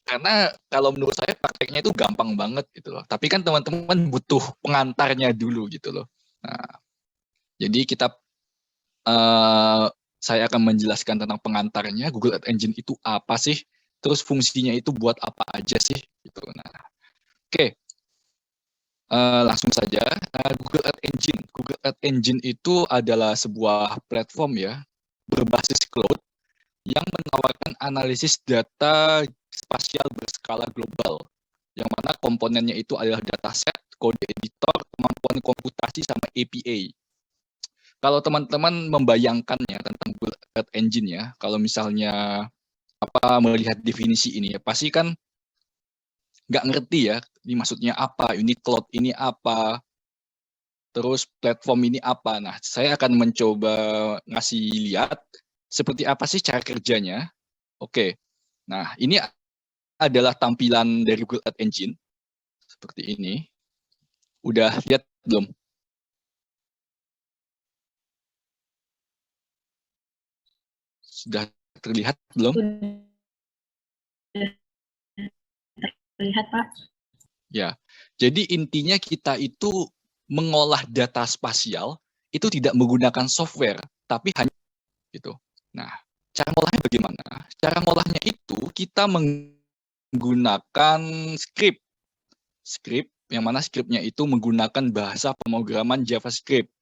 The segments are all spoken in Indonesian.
Karena kalau menurut saya prakteknya itu gampang banget gitu loh. Tapi kan teman-teman butuh pengantarnya dulu gitu loh. Nah, jadi saya akan menjelaskan tentang pengantarnya. Google Ads Engine itu apa sih? Terus fungsinya itu buat apa aja sih? Gitu. Nah, oke. Langsung saja. Google Ads Engine. Google Ads Engine itu adalah sebuah platform ya berbasis cloud yang menawarkan analisis data spasial berskala global, yang mana komponennya itu adalah dataset, kode editor, kemampuan komputasi, sama API. Kalau teman-teman membayangkannya tentang Google Ads Engine ya, kalau misalnya melihat definisi ini ya, pasti kan nggak ngerti ya, ini maksudnya apa, unit cloud ini apa, terus platform ini apa. Nah, saya akan mencoba ngasih lihat seperti apa sih cara kerjanya. Oke, nah ini adalah tampilan dari Google Ads Engine seperti ini. Udah lihat belum? Sudah terlihat belum? Terlihat, Pak. Ya, jadi intinya kita itu mengolah data spasial itu tidak menggunakan software, tapi hanya gitu. Nah, cara ngolahnya bagaimana? Cara ngolahnya itu kita menggunakan script yang mana scriptnya itu menggunakan bahasa pemrograman JavaScript.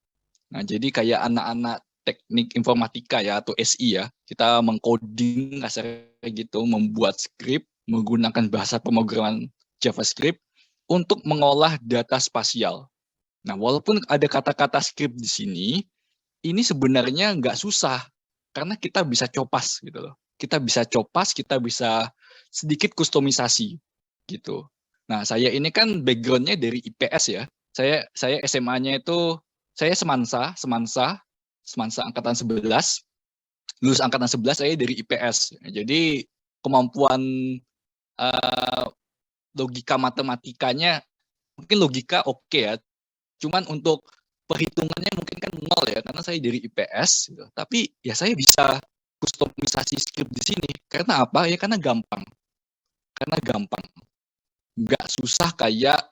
Nah, jadi kayak anak-anak teknik informatika ya atau SI ya, kita mengcoding kasarnya gitu, membuat script menggunakan bahasa pemrograman JavaScript untuk mengolah data spasial. Nah, walaupun ada kata-kata script di sini, ini sebenarnya nggak susah karena kita bisa copas gitu loh. Kita bisa copas, kita bisa sedikit kustomisasi gitu. Nah, saya ini kan backgroundnya dari IPS ya. Saya SMA-nya itu saya Semansa angkatan 11. Lulus angkatan 11 saya dari IPS. Jadi kemampuan logika matematikanya mungkin logika oke ya. Cuman untuk perhitungannya mungkin kan nol ya karena saya dari IPS gitu. Tapi ya saya bisa kustomisasi script di sini. Karena apa? Ya karena gampang. Karena gampang. Nggak susah kayak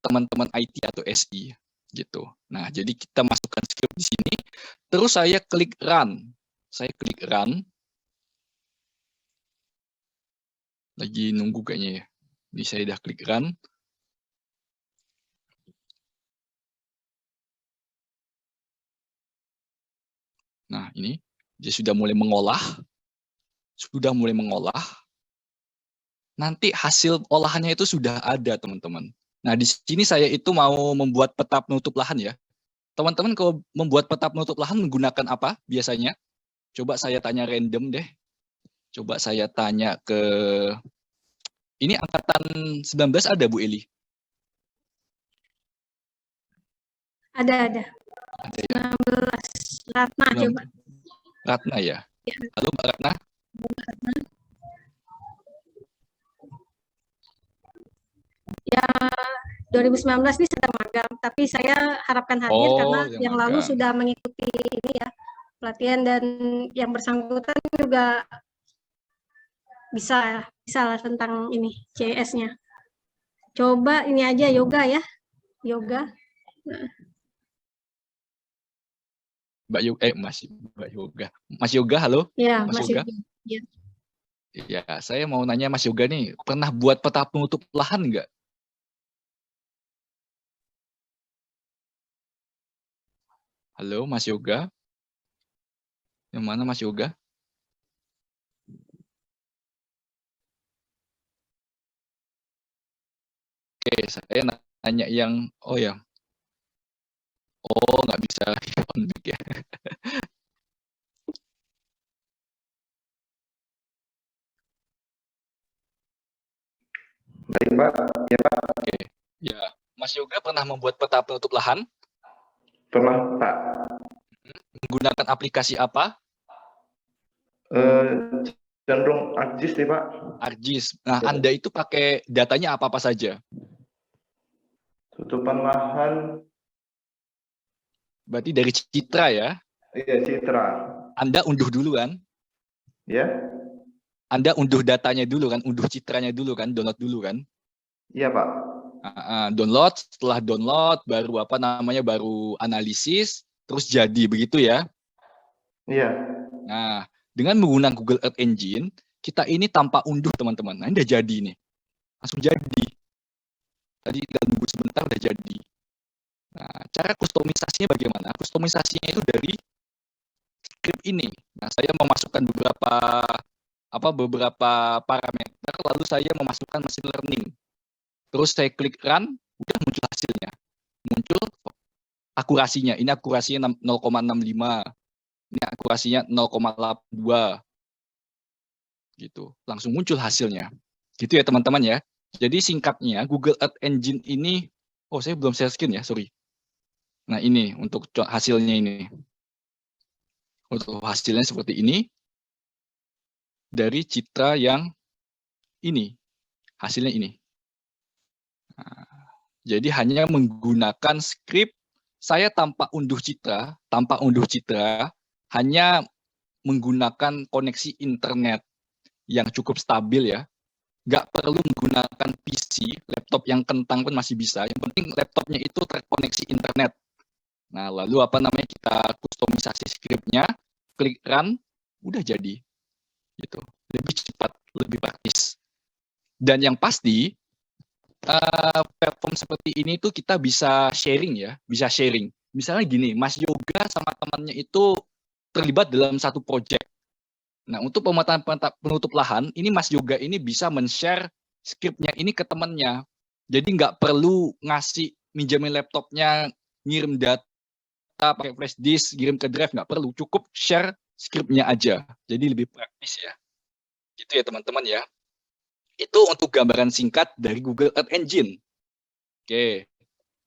teman-teman IT atau SI gitu. Nah, jadi kita masukkan script di sini, terus saya klik run. Saya klik run. Lagi nunggu kayaknya ya. Ini saya udah klik run. Nah, ini dia sudah mulai mengolah. Sudah mulai mengolah. Nanti hasil olahannya itu sudah ada, teman-teman. Nah, di sini saya itu mau membuat peta penutup lahan ya. Teman-teman kalau membuat peta penutup lahan menggunakan apa biasanya? Coba saya tanya random deh. Coba saya tanya ke ini angkatan 19 ada Bu Eli? Ada. Ada ya? 19. Ratna coba. Ratna ya? Ya. Halo Mbak Ratna? Ratna. Ya, 2019 ini sedang magang, tapi saya harapkan hadir karena yang lalu sudah mengikuti ini ya, pelatihan, dan yang bersangkutan juga bisa lah tentang ini CS-nya. Coba ini aja yoga ya. Yoga. Mbak Yoga, Mbak Yoga. Mas Yoga, halo? Ya, Mas Yoga? Ya. Ya, saya mau nanya Mas Yoga nih, pernah buat peta penutup lahan nggak? Halo, Mas Yoga? Yang mana Mas Yoga? Oke, saya nanya yang, oh ya, nggak bisa on mic ya. Baik Pak, ya Pak. Oke, ya, Mas Yoga pernah membuat peta penutup lahan? Pernah Pak. Menggunakan aplikasi apa? Cenderung ArcGIS nih Pak. ArcGIS. Nah, ya. Anda itu pakai datanya apa-apa saja? Tutupan lahan. Berarti dari Citra ya? Iya, Citra. Anda unduh dulu kan? Ya. Anda unduh datanya dulu kan, unduh citranya dulu kan, download dulu kan. Iya, Pak. Download, setelah download baru baru analisis, terus jadi begitu ya. Iya. Nah, dengan menggunakan Google Earth Engine, kita ini tanpa unduh teman-teman. Nah, ini udah jadi nih. Langsung jadi. Tadi tinggal nunggu sebentar udah jadi. Nah, cara kustomisasinya bagaimana? Kustomisasinya itu dari script ini. Nah, saya memasukkan beberapa parameter, lalu saya memasukkan machine learning. Terus saya klik run, udah muncul hasilnya. Muncul akurasinya. Ini akurasinya 0,65. Ini akurasinya 0,82. Gitu. Langsung muncul hasilnya. Gitu ya teman-teman ya. Jadi singkatnya Google Earth Engine ini, saya belum share screen ya, sorry. Nah ini untuk hasilnya ini. Untuk hasilnya seperti ini. Dari citra yang ini. Hasilnya ini. Nah, jadi hanya menggunakan script saya tanpa unduh citra, hanya menggunakan koneksi internet yang cukup stabil ya. Nggak perlu menggunakan PC, laptop yang kentang pun masih bisa. Yang penting laptopnya itu terkoneksi internet. Nah, lalu kita kustomisasi scriptnya, klik run, udah jadi. Gitu. Lebih cepat, lebih praktis. Dan yang pasti, platform seperti ini tuh kita bisa sharing ya, Misalnya gini, Mas Yoga sama temannya itu terlibat dalam satu project. Nah, untuk pemetaan penutup lahan, ini Mas Yoga ini bisa men-share scriptnya ini ke temannya. Jadi nggak perlu minjamin laptopnya, ngirim data pakai flash disk, kirim ke drive, nggak perlu. Cukup share scriptnya aja. Jadi lebih praktis ya. Gitu ya teman-teman ya. Itu untuk gambaran singkat dari Google Earth Engine. Oke,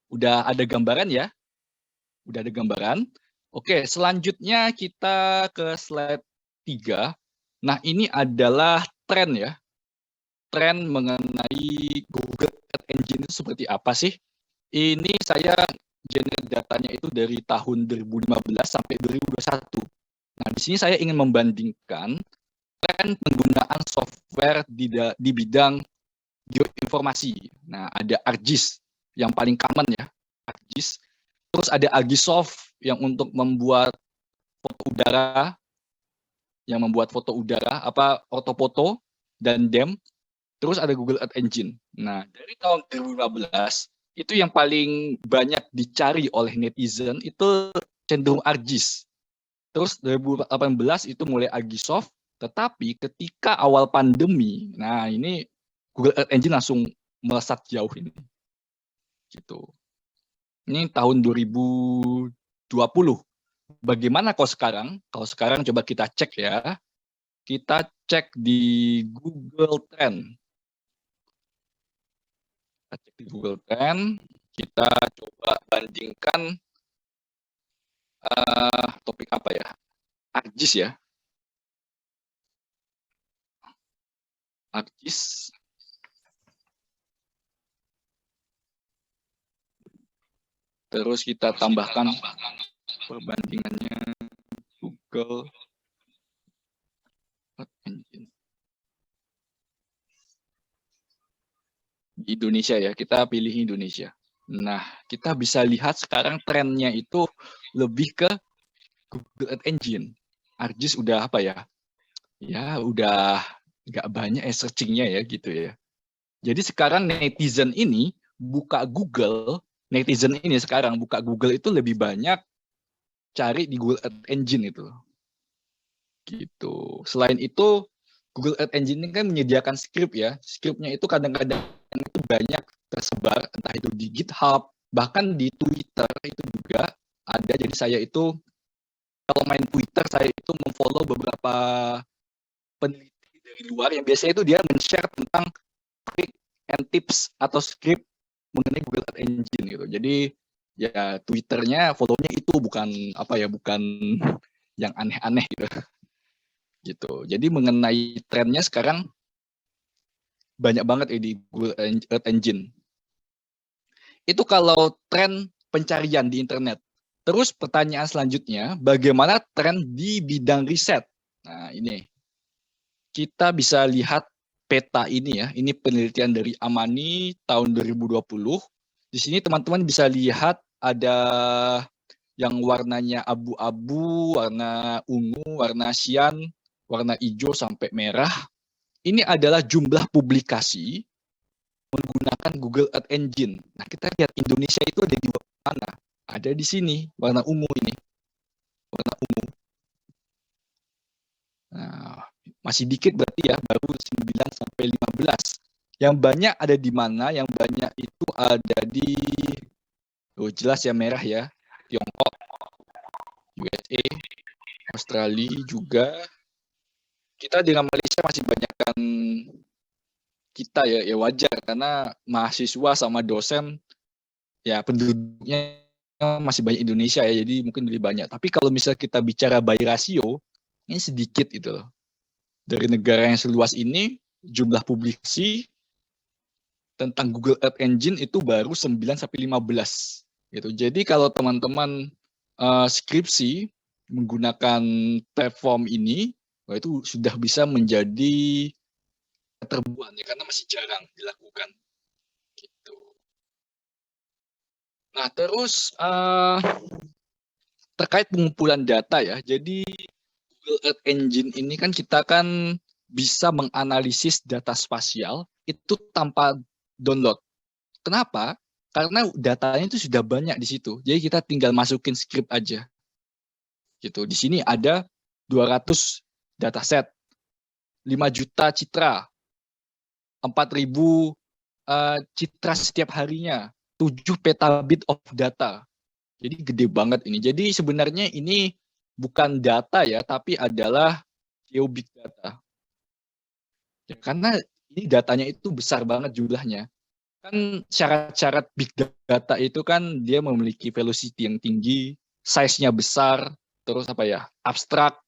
udah ada gambaran ya? Udah ada gambaran. Oke, selanjutnya kita ke slide 3. Nah, ini adalah tren ya. Tren mengenai Google Earth Engine itu seperti apa sih? Ini saya generate datanya itu dari tahun 2015 sampai 2021. Nah, di sini saya ingin membandingkan tren penggunaan software di bidang geoinformasi. Nah, ada ArcGIS yang paling common ya, ArcGIS. Terus ada ArcGISoft yang untuk membuat foto udara, ortofoto dan DEM. Terus ada Google Earth Engine. Nah, dari tahun 2015 itu yang paling banyak dicari oleh netizen itu cenderung ArcGIS. Terus 2018 itu mulai ArcGISoft. Tetapi ketika awal pandemi, nah ini Google Earth Engine langsung melesat jauh ini. Gitu. Ini tahun 2020. Bagaimana kalau sekarang? Kalau sekarang coba kita cek ya. Kita cek di Google Trend. Kita cek di Google Trend. Kita coba bandingkan topik apa ya? ArcGIS ya. ArcGIS. Terus kita tambahkan perbandingannya Google Earth Engine. Di Indonesia ya, kita pilih Indonesia. Nah, kita bisa lihat sekarang trennya itu lebih ke Google Earth Engine. ArcGIS udah apa ya? Ya, udah nggak banyak searching-nya ya gitu ya. Jadi sekarang netizen ini sekarang buka Google itu lebih banyak cari di Google Earth Engine itu. Gitu. Selain itu, Google Earth Engine ini kan menyediakan script ya. Scriptnya itu kadang-kadang itu banyak tersebar, entah itu di GitHub, bahkan di Twitter itu juga ada. Jadi saya itu kalau main Twitter, saya itu memfollow beberapa peneliti dari luar yang biasanya itu dia men-share tentang trick and tips atau script mengenai Google Earth Engine gitu. Jadi ya Twitternya follow-nya itu bukan yang aneh-aneh gitu. Gitu. Jadi mengenai trennya sekarang banyak banget di Google Earth Engine. Itu kalau tren pencarian di internet. Terus pertanyaan selanjutnya, bagaimana tren di bidang riset? Nah, ini. kita bisa lihat peta ini ya. Ini penelitian dari Amani tahun 2020. Di sini teman-teman bisa lihat ada yang warnanya abu-abu, warna ungu, warna cyan, warna hijau sampai merah. Ini adalah jumlah publikasi menggunakan Google Earth Engine. Nah, kita lihat Indonesia itu ada di mana? Ada di sini, warna ungu ini. Warna ungu. Nah, masih dikit berarti ya, baru 9 sampai 15. Yang banyak ada di mana? Yang banyak itu ada di jelas ya merah ya. Tiongkok, USA, Australia juga. Kita dengan Malaysia masih banyakkan kita ya wajar karena mahasiswa sama dosen ya penduduknya masih banyak Indonesia ya, jadi mungkin lebih banyak. Tapi kalau misalnya kita bicara by ratio, ini sedikit itu loh. Dari negara yang seluas ini, jumlah publikasi tentang Google Earth Engine itu baru 9 sampai 15 gitu. Jadi kalau teman-teman skripsi menggunakan platform ini, itu sudah bisa menjadi keterbuan ya, karena masih jarang dilakukan gitu. Nah, terus terkait pengumpulan data ya. Jadi Google Earth Engine ini kan kita kan bisa menganalisis data spasial itu tanpa download. Kenapa? Karena datanya itu sudah banyak di situ. Jadi kita tinggal masukin script aja. Gitu. Di sini ada 200 dataset, 5 juta citra, 4.000 citra setiap harinya, 7 petabit of data. Jadi gede banget ini. Jadi sebenarnya ini bukan data ya, tapi adalah geobig data. Ya, karena ini datanya itu besar banget jumlahnya. Kan syarat-syarat big data itu kan dia memiliki velocity yang tinggi, size-nya besar, terus apa ya, abstrak,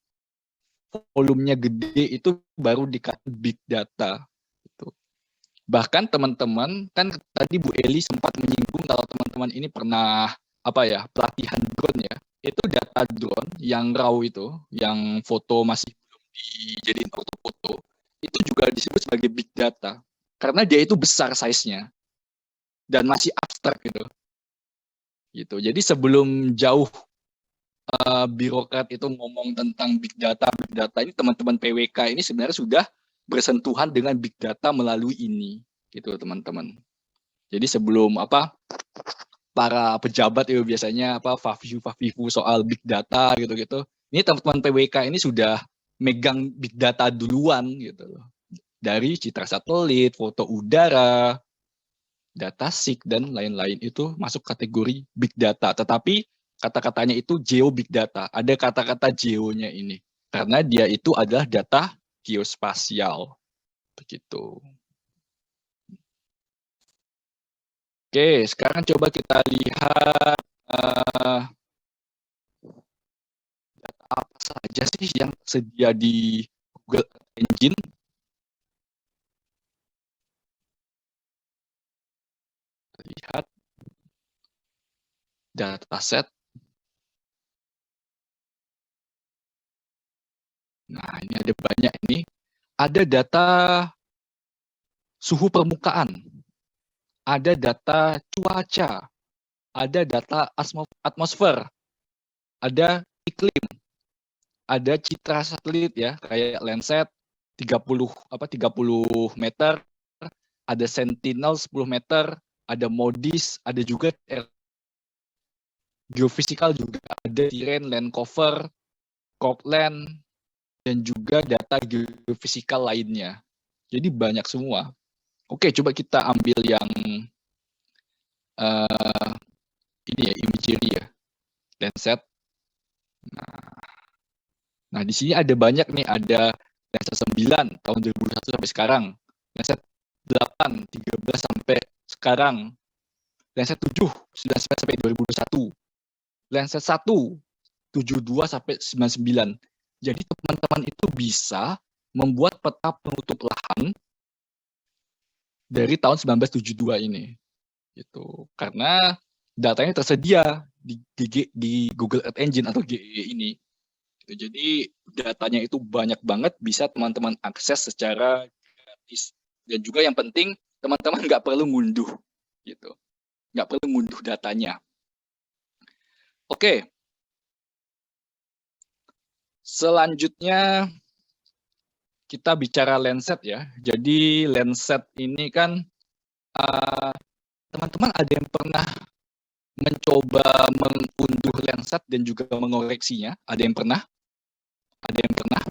volumenya gede, itu baru dikatakan big data. Gitu. Bahkan teman-teman, kan tadi Bu Eli sempat menyinggung kalau teman-teman ini pernah apa ya, pelatihan drone ya. Itu data drone yang raw itu, yang foto masih belum dijadiin foto-foto, itu juga disebut sebagai big data. Karena dia itu besar size-nya dan masih abstrak gitu. Jadi sebelum jauh birokrat itu ngomong tentang big data ini, teman-teman PWK ini sebenarnya sudah bersentuhan dengan big data melalui ini, gitu teman-teman. Jadi sebelum para pejabat itu biasanya fafifu soal big data gitu. Ini teman-teman PWK ini sudah megang big data duluan gitu loh. Dari citra satelit, foto udara, datasik dan lain-lain itu masuk kategori big data. Tetapi kata-katanya itu geo big data. Ada kata-kata geo-nya ini. Karena dia itu adalah data geospasial. Begitu. Oke, sekarang coba kita lihat data apa saja sih yang tersedia di Google Engine. Lihat dataset. Nah, ini ada banyak ini. Ada data suhu permukaan, ada data cuaca, ada data atmosfer, ada iklim, ada citra satelit ya, kayak Landsat 30 meter, ada Sentinel 10 meter, ada MODIS, ada juga geofisikal juga, ada Terrain, land cover, Cropland, dan juga data geofisikal lainnya. Jadi banyak semua. Oke, coba kita ambil yang ini ya, imagery ya, Landsat. Nah, di sini ada banyak nih, ada Landsat 9 tahun 2001 sampai sekarang, Landsat 8 13 sampai sekarang, Landsat 7 19 sampai 2021, Landsat 1 72 sampai 99. Jadi teman-teman itu bisa membuat peta penutup lahan dari tahun 1972 ini. Gitu. Karena datanya tersedia di Google Earth Engine atau GEE ini. Jadi datanya itu banyak banget, bisa teman-teman akses secara gratis. Dan juga yang penting teman-teman nggak perlu ngunduh, gitu. Nggak perlu ngunduh datanya. Oke. Selanjutnya kita bicara Landsat ya. Jadi Landsat ini kan teman-teman ada yang pernah mencoba mengunduh Landsat dan juga mengoreksinya? Ada yang pernah? Ada yang pernah?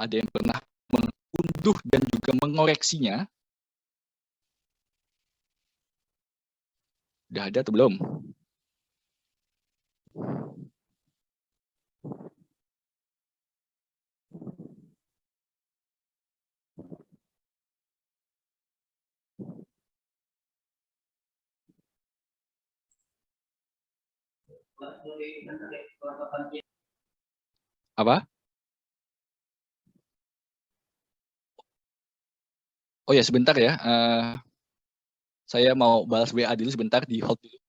Ada yang pernah mengunduh dan juga mengoreksinya? Udah ada atau belum? Apa? Oh ya, sebentar ya. Saya mau balas WA dulu sebentar, di hold dulu.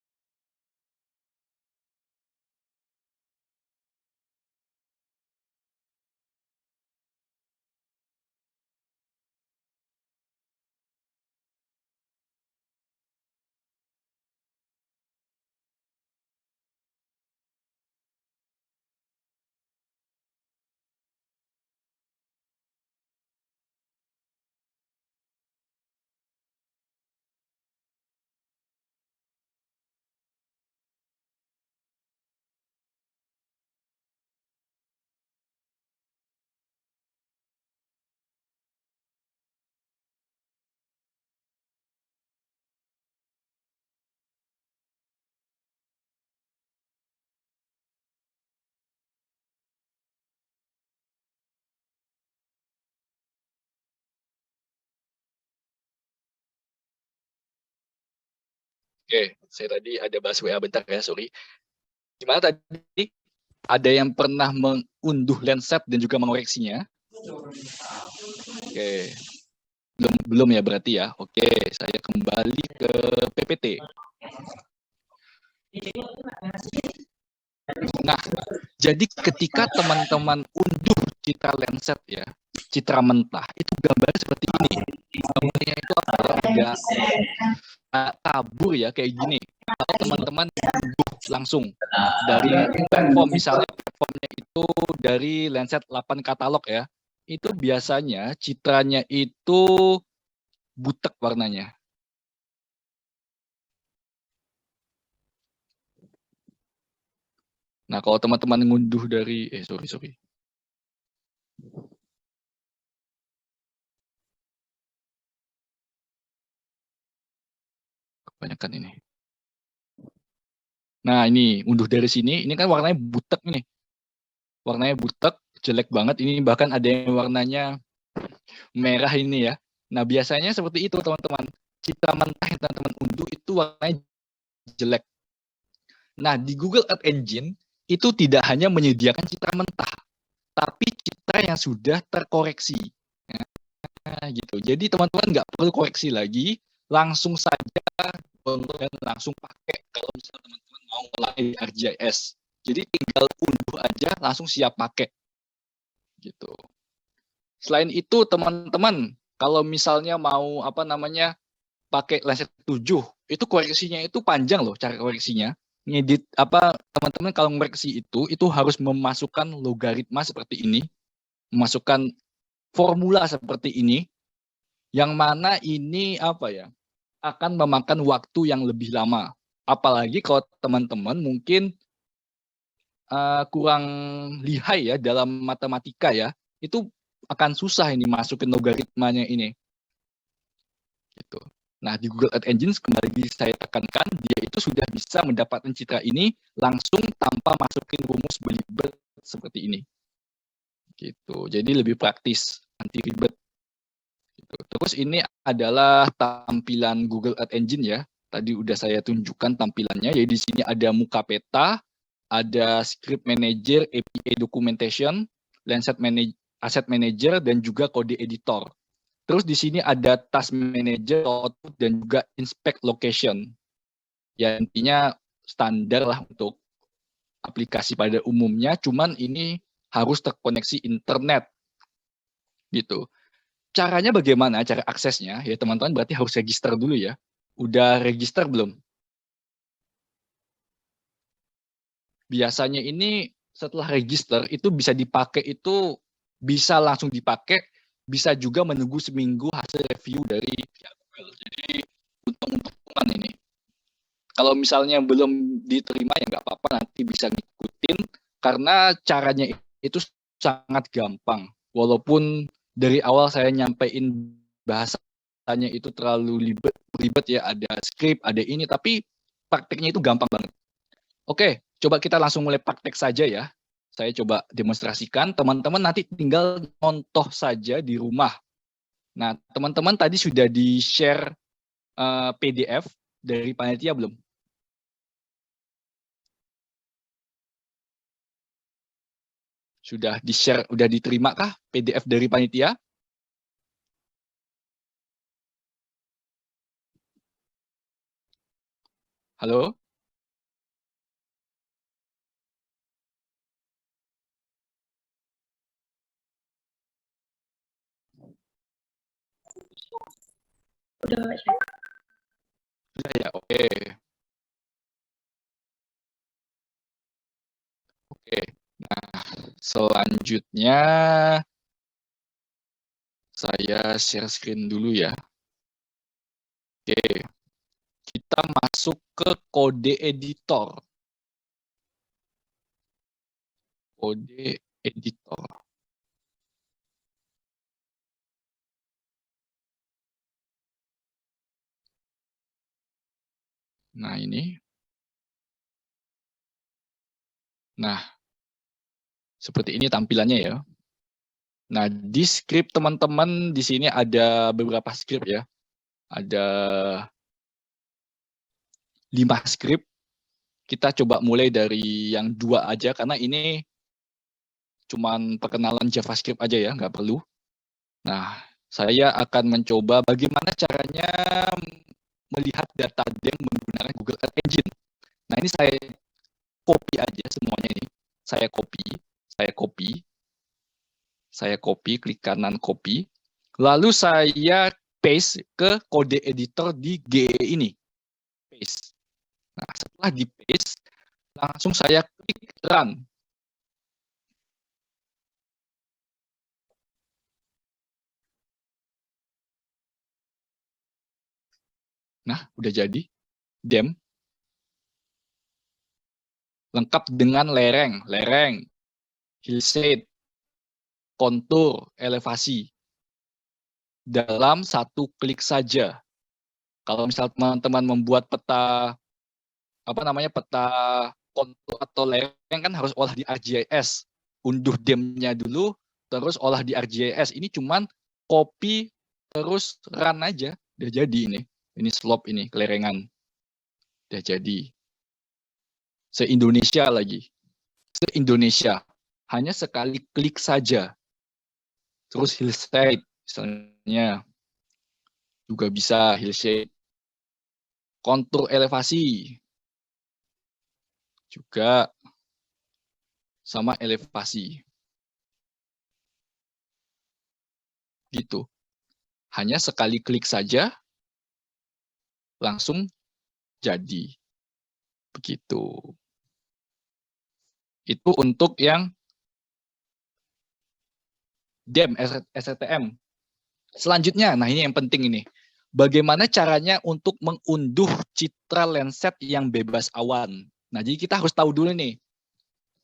Oke, saya tadi ada bahas WA bentar ya, sorry. Gimana tadi? Ada yang pernah mengunduh Landsat dan juga mengoreksinya? Oke. Belum ya berarti ya. Oke, saya kembali ke PPT. Nah, jadi ketika teman-teman unduh citra Landsat ya, citra mentah, itu gambarnya seperti ini. Gambarnya itu agak kabur ya, kayak gini. Kalau teman-teman unduh langsung dari platform, misalnya platformnya itu dari Landsat 8 katalog ya, itu biasanya citranya itu butek warnanya. Nah, kalau teman-teman ngunduh dari, sorry. Kebanyakan ini. Nah, ini unduh dari sini, ini kan warnanya butek nih. Warnanya butek, jelek banget. Ini bahkan ada yang warnanya merah ini ya. Nah, biasanya seperti itu teman-teman. Citra mentah yang teman-teman unduh itu warnanya jelek. Nah, di Google Earth Engine itu tidak hanya menyediakan citra mentah, tapi citra yang sudah terkoreksi. Nah, gitu. Jadi teman-teman nggak perlu koreksi lagi, langsung saja download dan langsung pakai kalau misalnya teman-teman mau mulai di ArcGIS. Jadi tinggal unduh aja, langsung siap pakai. Gitu. Selain itu teman-teman, kalau misalnya mau pakai Landsat 7, itu koreksinya itu panjang loh cara koreksinya. Ngedit teman-teman kalau koreksi itu harus memasukkan logaritma seperti ini, memasukkan formula seperti ini, yang mana ini akan memakan waktu yang lebih lama. Apalagi kalau teman-teman mungkin kurang lihai ya dalam matematika ya, itu akan susah ini masukin logaritmanya ini. Gitu. Nah, di Google Earth Engine kembali saya tekankan, dia itu sudah bisa mendapatkan citra ini langsung tanpa masukin rumus belibet seperti ini. Gitu. Jadi lebih praktis, anti ribet. Gitu. Terus ini adalah tampilan Google Earth Engine ya. Tadi udah saya tunjukkan tampilannya. Jadi di sini ada muka peta, ada script manager, API documentation, Landsat asset manager, dan juga kode editor. Terus di sini ada task manager, output, dan juga inspect location. Ya intinya standar lah untuk aplikasi pada umumnya, cuman ini harus terkoneksi internet gitu. Caranya bagaimana? Cara aksesnya ya teman-teman berarti harus register dulu ya. Udah register belum? Biasanya ini setelah register itu bisa dipakai, itu bisa langsung dipakai, bisa juga menunggu seminggu hasil review dari pihak Google. Jadi untung-untungan ini. Kalau misalnya belum diterima ya nggak apa-apa, nanti bisa ngikutin karena caranya itu sangat gampang. Walaupun dari awal saya nyampein bahasanya itu terlalu ribet ya, ada script, ada ini, tapi prakteknya itu gampang banget. Oke, coba kita langsung mulai praktek saja ya. Saya coba demonstrasikan, teman-teman nanti tinggal contoh saja di rumah. Nah, teman-teman tadi sudah di-share PDF dari panitia belum? Sudah di-share, sudah diterima kah PDF dari panitia? Halo? Sudah ya, oke. Oke, nah selanjutnya saya share screen dulu ya. Oke, kita masuk ke kode editor. Kode editor. Nah ini. Nah, seperti ini tampilannya ya. Nah, di script teman-teman di sini ada beberapa script ya. Ada 5 script. Kita coba mulai dari yang 2 aja karena ini cuman perkenalan JavaScript aja ya, nggak perlu. Nah, saya akan mencoba bagaimana caranya melihat data DEM menggunakan Google Earth Engine. Nah, ini saya copy aja semuanya ini. Saya copy, klik kanan copy. Lalu saya paste ke kode editor di GE ini. Paste. Nah, setelah di paste, langsung saya klik run. Nah, udah jadi. DEM. Lengkap dengan lereng, hillside, kontur, elevasi. Dalam satu klik saja. Kalau misal teman-teman membuat peta, peta kontur atau lereng kan harus olah di ArcGIS. Unduh DEM-nya dulu, terus olah di ArcGIS. Ini cuman copy, terus run aja. Udah jadi ini. Ini slope ini, kelerengan. Udah jadi. Se-Indonesia lagi. Se-Indonesia. Hanya sekali klik saja. Terus hillside, misalnya. Juga bisa hillside. Kontur elevasi. Juga sama elevasi. Gitu. Hanya sekali klik saja, langsung jadi. Begitu. Itu untuk yang DEM, STM. Selanjutnya, nah ini yang penting ini. Bagaimana caranya untuk mengunduh citra Landsat yang bebas awan. Nah, jadi kita harus tahu dulu nih.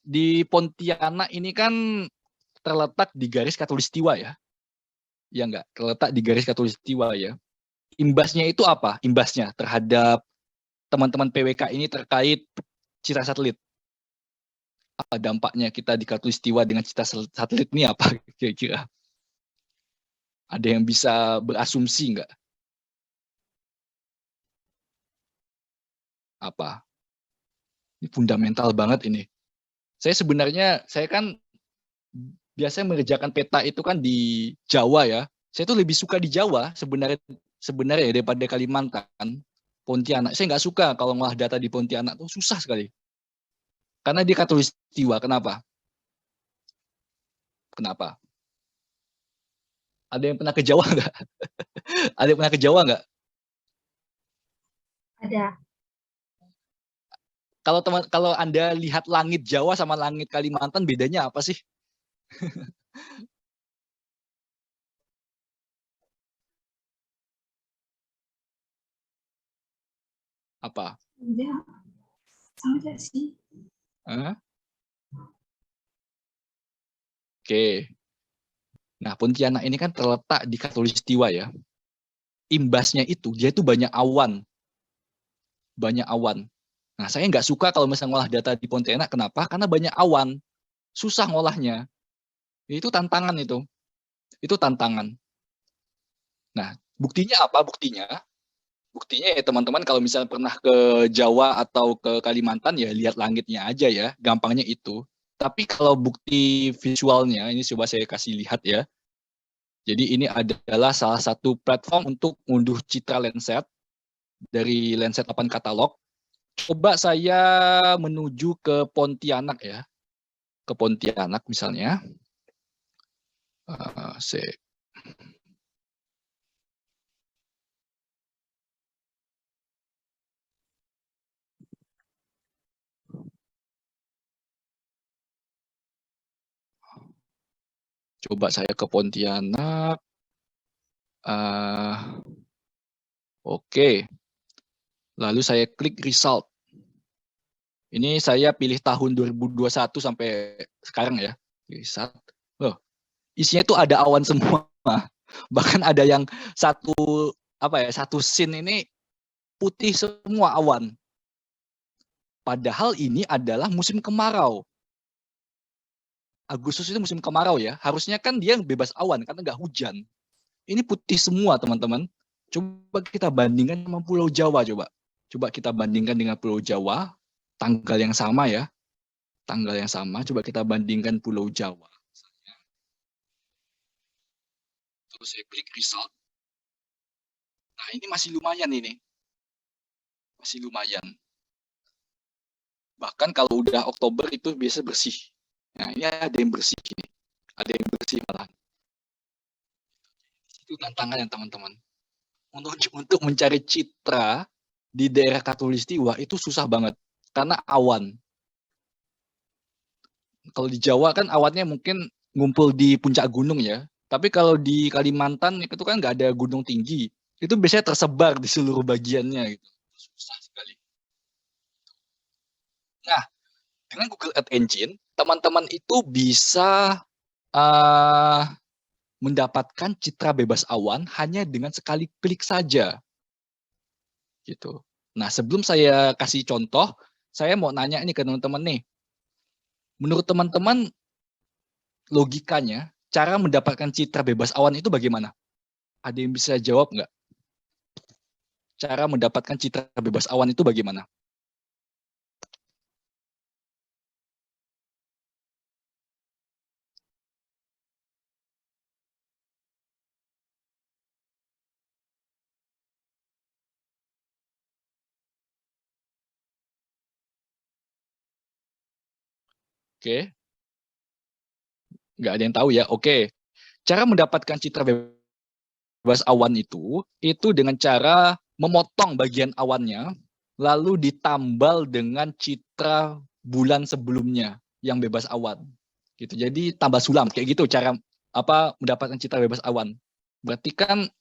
Di Pontianak ini kan terletak di garis khatulistiwa ya. Ya enggak, terletak di garis khatulistiwa ya. Imbasnya itu apa? Imbasnya terhadap teman-teman PWK ini terkait citra satelit. Apa dampaknya kita di khatulistiwa dengan citra satelit ini apa kira-kira? Ada yang bisa berasumsi enggak? Apa? Ini fundamental banget ini. Saya kan biasanya mengerjakan peta itu kan di Jawa ya. Saya tuh lebih suka di Jawa sebenarnya daripada Kalimantan, Pontianak. Saya nggak suka kalau ngolah data di Pontianak tuh susah sekali. Karena dia katulistiwa. Kenapa? Kenapa? Ada yang pernah ke Jawa nggak? Ada yang pernah ke Jawa nggak? Ada. Kalau Anda lihat langit Jawa sama langit Kalimantan, bedanya apa sih? Apa? Enggak, sama sih. Oke. Nah, Pontianak ini kan terletak di Katulistiwa ya. Imbasnya itu, dia itu banyak awan. Banyak awan. Nah, saya nggak suka kalau misalnya ngolah data di Pontianak. Kenapa? Karena banyak awan. Susah ngolahnya. Itu tantangan itu. Itu tantangan. Nah, buktinya apa? Buktinya ya teman-teman kalau misalnya pernah ke Jawa atau ke Kalimantan ya lihat langitnya aja ya. Gampangnya itu. Tapi kalau bukti visualnya, ini coba saya kasih lihat ya. Jadi ini adalah salah satu platform untuk unduh citra Landsat dari Landsat 8 katalog. Coba saya menuju ke Pontianak ya. Ke Pontianak misalnya. Coba saya ke Pontianak. Oke. Lalu saya klik result. Ini saya pilih tahun 2021 sampai sekarang ya. Result. Loh, isinya itu ada awan semua. Bahkan ada yang satu scene ini putih semua awan. Padahal ini adalah musim kemarau. Agustus itu musim kemarau ya. Harusnya kan dia bebas awan karena nggak hujan. Ini putih semua teman-teman. Coba kita bandingkan sama Pulau Jawa coba. Coba kita bandingkan dengan Pulau Jawa, tanggal yang sama ya. Tanggal yang sama, coba kita bandingkan Pulau Jawa. Terus saya klik result. Nah, ini masih lumayan ini. Masih lumayan. Bahkan kalau udah Oktober itu biasa bersih. Nah, ini ada yang bersih ini. Ada yang bersih malah. Itu tantangannya teman-teman. Untuk mencari citra di daerah Katulistiwa itu susah banget karena awan. Kalau di Jawa kan awannya mungkin ngumpul di puncak gunung ya. Tapi kalau di Kalimantan itu kan nggak ada gunung tinggi. Itu biasanya tersebar di seluruh bagiannya gitu. Susah sekali. Nah, dengan Google Earth Engine, teman-teman itu bisa mendapatkan citra bebas awan hanya dengan sekali klik saja. Gitu. Nah, sebelum saya kasih contoh, saya mau nanya nih ke teman-teman nih. Menurut teman-teman, logikanya, cara mendapatkan citra bebas awan itu bagaimana? Ada yang bisa jawab nggak? Cara mendapatkan citra bebas awan itu bagaimana? Oke. Nggak ada yang tahu ya. Oke. Cara mendapatkan citra bebas awan itu dengan cara memotong bagian awannya, lalu ditambal dengan citra bulan sebelumnya yang bebas awan. Gitu. Jadi tambah sulam kayak gitu cara mendapatkan citra bebas awan. Berarti kan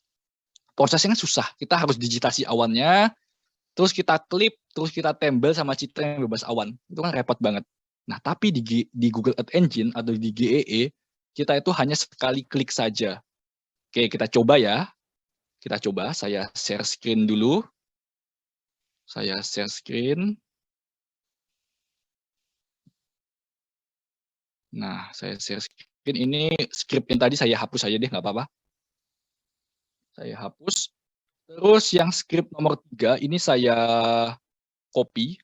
prosesnya kan susah. Kita harus digitasi awannya, terus kita klip, terus kita tempel sama citra yang bebas awan. Itu kan repot banget. Nah, tapi di Google Earth Engine atau di GEE, kita itu hanya sekali klik saja. Oke, kita coba ya. Kita coba, saya share screen dulu. Saya share screen. Nah, saya share screen. Ini script yang tadi saya hapus aja deh, nggak apa-apa. Saya hapus. Terus yang script nomor 3, ini saya copy.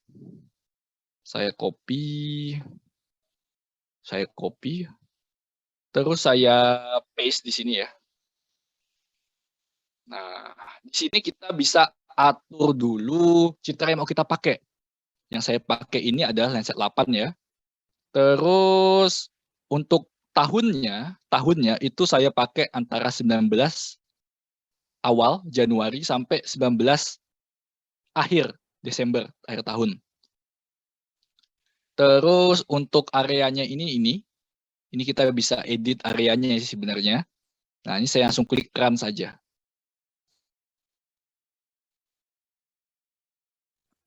Saya copy. Terus saya paste di sini ya. Nah, di sini kita bisa atur dulu citra yang mau kita pakai. Yang saya pakai ini adalah Landsat 8 ya. Terus untuk tahunnya itu saya pakai antara 19 awal Januari sampai 19 akhir Desember, akhir tahun. Terus untuk areanya ini kita bisa edit areanya sih sebenarnya. Nah, ini saya langsung klik run saja.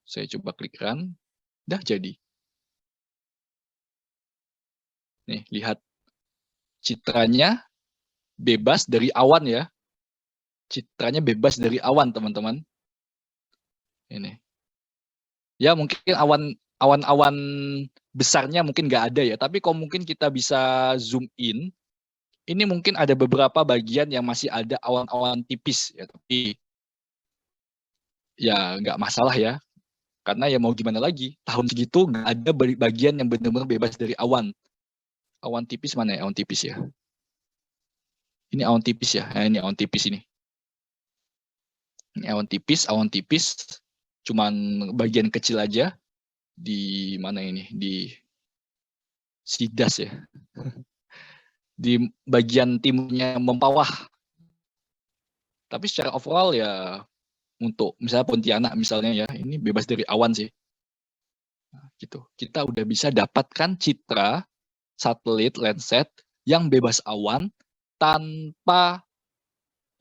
Saya coba klik run, dah jadi. Nih, lihat. Citranya bebas dari awan ya. Citranya bebas dari awan, teman-teman. Ini. Ya, mungkin awan-awan besarnya mungkin nggak ada ya. Tapi kalau mungkin kita bisa zoom in, ini mungkin ada beberapa bagian yang masih ada awan-awan tipis ya. Tapi ya nggak masalah ya. Karena ya mau gimana lagi. Tahun segitu nggak ada bagian yang benar-benar bebas dari awan. Awan tipis mana ya? Awan tipis ya. Ini awan tipis ya. Nah, ini awan tipis ini. Ini awan tipis. Cuman bagian kecil aja. Di mana ini? Di Sidas ya. Di bagian timurnya Mempawah. Tapi secara overall ya untuk misalnya Pontianak misalnya ya, ini bebas dari awan sih. Nah, gitu. Kita udah bisa dapatkan citra satelit Landsat yang bebas awan tanpa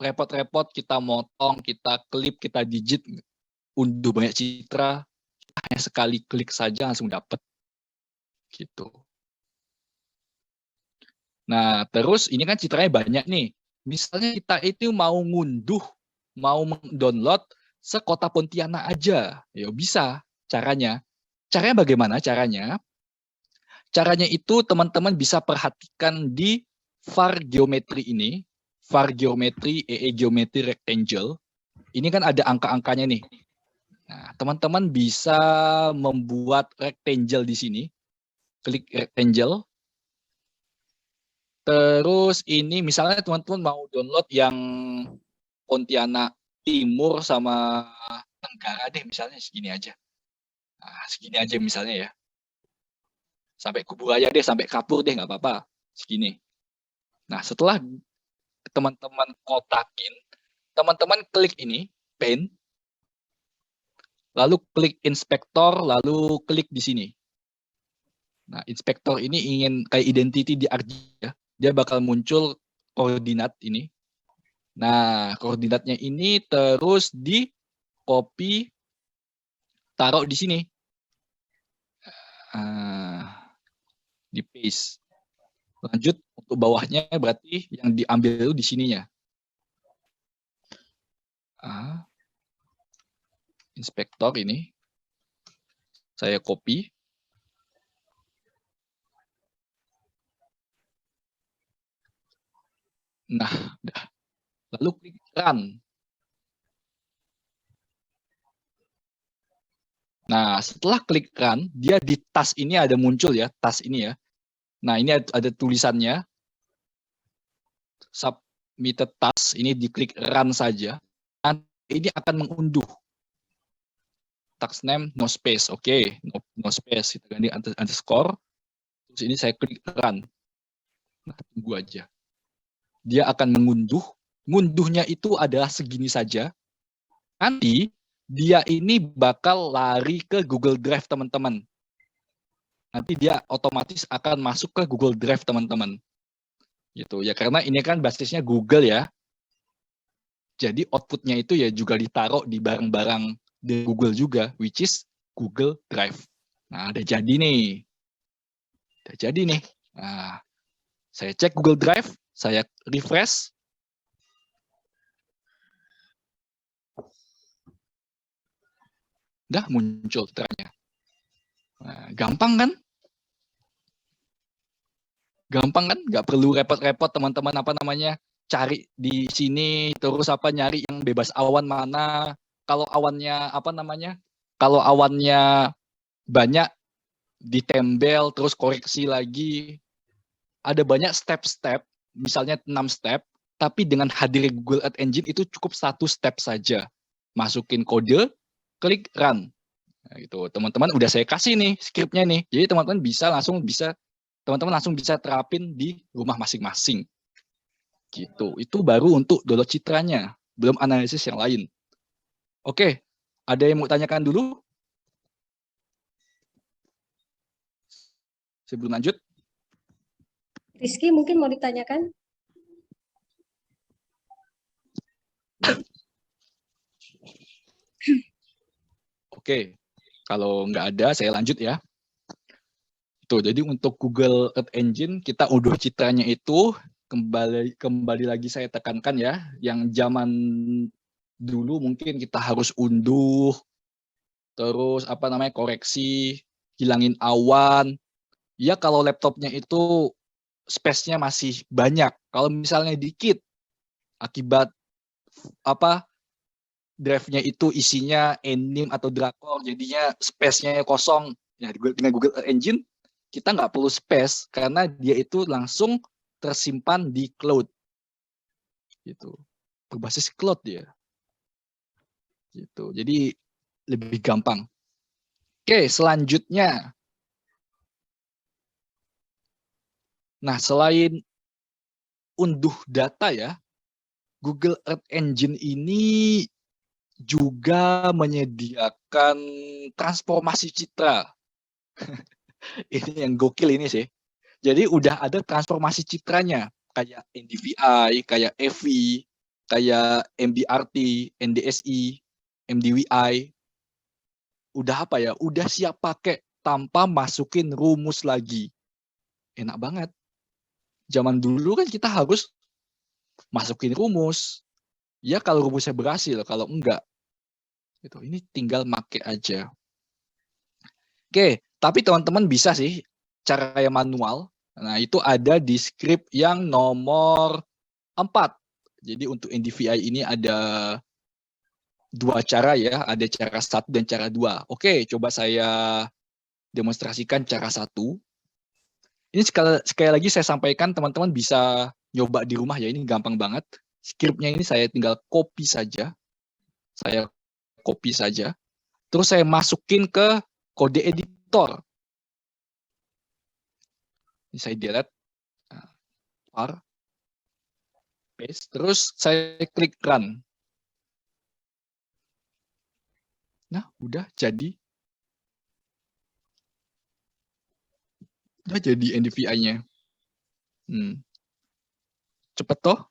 repot-repot kita motong, kita klip, kita digit, unduh banyak citra, hanya sekali klik saja langsung dapat. Gitu. Nah, terus ini kan citranya banyak nih. Misalnya kita itu mau ngunduh, mau mendownload sekota Pontianak aja. Ya bisa caranya. Caranya bagaimana caranya? Caranya itu teman-teman bisa perhatikan di var geometri ini. Var geometri, EE geometri rectangle. Ini kan ada angka-angkanya nih. Nah, teman-teman bisa membuat rectangle di sini. Klik rectangle. Terus ini misalnya teman-teman mau download yang Pontianak Timur sama Tenggara deh, misalnya segini aja. Nah, segini aja misalnya ya. Sampai Kuburaya deh, sampai Kapur deh, nggak apa-apa. Segini. Nah, setelah teman-teman kotakin, teman-teman klik ini, paint, lalu klik inspektor, lalu klik di sini. Nah, inspektor ini ingin kayak identity di ArcGIS ya. Dia bakal muncul koordinat ini. Nah, koordinatnya ini terus di copy, taruh di sini. Di paste. Lanjut untuk bawahnya berarti yang diambil itu di sininya. Inspektor ini saya copy. Nah, udah. Lalu klik run. Nah, setelah klik run, dia di tas ini ada muncul ya, tas ini ya. Nah, ini ada tulisannya. Submitted task, ini diklik run saja. Dan ini akan mengunduh. Task name, no space. Oke, no space. Kita ganti underscore. Terus ini saya klik run. Nah, tunggu aja. Dia akan mengunduh. Ngunduhnya itu adalah segini saja. Nanti dia ini bakal lari ke Google Drive teman-teman. Nanti dia otomatis akan masuk ke Google Drive teman-teman. Gitu ya, karena ini kan basisnya Google ya. Jadi outputnya itu ya juga ditaruh di barang-barang di Google juga, which is Google Drive. Nah, udah jadi nih. Udah jadi nih. Nah, saya cek Google Drive, saya refresh. Udah muncul citranya. Nah, gampang kan? Gampang kan? Nggak perlu repot-repot teman-teman cari di sini terus nyari yang bebas awan mana. Kalau awannya Kalau awannya banyak ditembel terus koreksi lagi. Ada banyak step-step, misalnya 6 step, tapi dengan hadirnya Google Ads Engine itu cukup 1 step saja. Masukin kode, klik run. Nah, gitu. Teman-teman udah saya kasih nih skripnya nih. Jadi teman-teman langsung bisa terapin di rumah masing-masing. Gitu. Itu baru untuk download citranya, belum analisis yang lain. Oke, ada yang mau tanyakan dulu? Sebelum lanjut. Rizky mungkin mau ditanyakan? Oke, kalau nggak ada saya lanjut ya. Tuh, jadi untuk Google Earth Engine kita unduh citranya itu kembali lagi saya tekankan ya, yang zaman dulu mungkin kita harus unduh, terus koreksi, hilangin awan. Ya kalau laptopnya itu space-nya masih banyak. Kalau misalnya dikit, akibat drive-nya itu isinya anime atau drakor, jadinya space-nya kosong. Ya, dengan Google Earth Engine, kita nggak perlu space, karena dia itu langsung tersimpan di cloud. Gitu. Berbasis cloud dia. Gitu. Jadi lebih gampang. Oke, selanjutnya. Nah, selain unduh data ya, Google Earth Engine ini juga menyediakan transformasi citra. Ini yang gokil ini sih. Jadi udah ada transformasi citranya, kayak NDVI, kayak EV, kayak MBRT, NDSI, MDWI. Udah udah siap pakai tanpa masukin rumus lagi. Enak banget. Zaman dulu kan kita harus masukin rumus. Ya kalau rumusnya berhasil, kalau enggak. Gitu. Ini tinggal make aja. Oke, tapi teman-teman bisa sih cara yang manual. Nah, itu ada di script yang nomor 4. Jadi untuk NDVI ini ada 2 cara ya, ada cara 1 dan cara 2. Oke, coba saya demonstrasikan cara 1. Ini sekali lagi saya sampaikan, teman-teman bisa nyoba di rumah ya, ini gampang banget. Scriptnya ini saya tinggal copy saja. Terus saya masukin ke kode editor. Ini saya delete. Paste. Terus saya klik run. Nah, udah jadi. Udah jadi NDVI-nya. Cepet toh.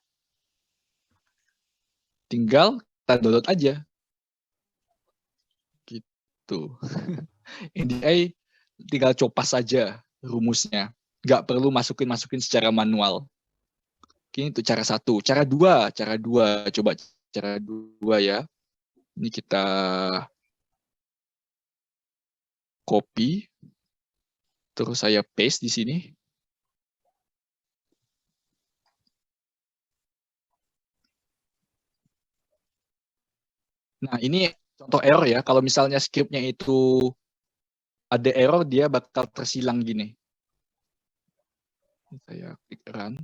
Tinggal kita download aja. Gitu. NDVI tinggal copas saja rumusnya. Nggak perlu masukin secara manual. Oke, itu cara 1. Cara 2. Coba cara 2 ya. Ini kita copy. Terus saya paste di sini. Nah, ini contoh error ya. Kalau misalnya scriptnya itu ada error, dia bakal tersilang gini. Saya klik run.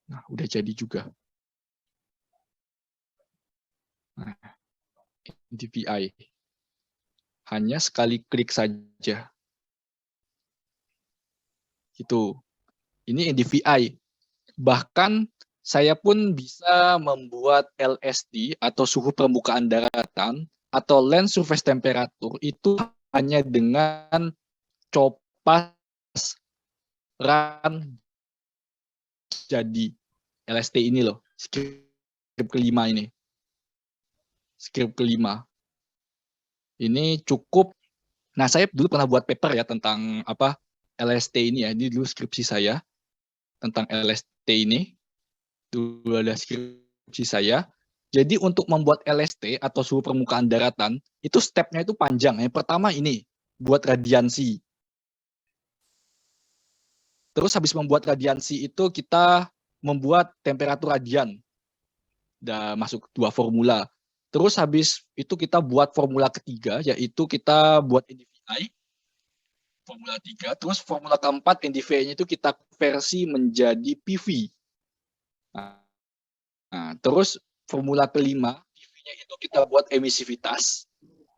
Nah, udah jadi juga. Nah, NDVI. Hanya sekali klik saja. Gitu. Ini NDVI. Bahkan saya pun bisa membuat LST atau suhu permukaan daratan atau land surface temperature itu hanya dengan copas run jadi LST ini loh, script kelima ini. Script kelima. Ini cukup. Nah, saya dulu pernah buat paper ya tentang LST ini ya. Ini dulu skripsi saya tentang LST ini. Dulu ada skripsi saya. Jadi untuk membuat LST atau suhu permukaan daratan, itu stepnya itu panjang. Yang pertama ini, buat radiansi. Terus habis membuat radiansi itu kita membuat temperatur radian. Udah masuk 2 formula. Terus habis itu kita buat formula ketiga, yaitu kita buat NDVI. Formula 3. Terus formula keempat NDVI-nya itu kita versi menjadi PV. Nah, Nah, terus formula kelima, PV-nya itu kita buat emisivitas.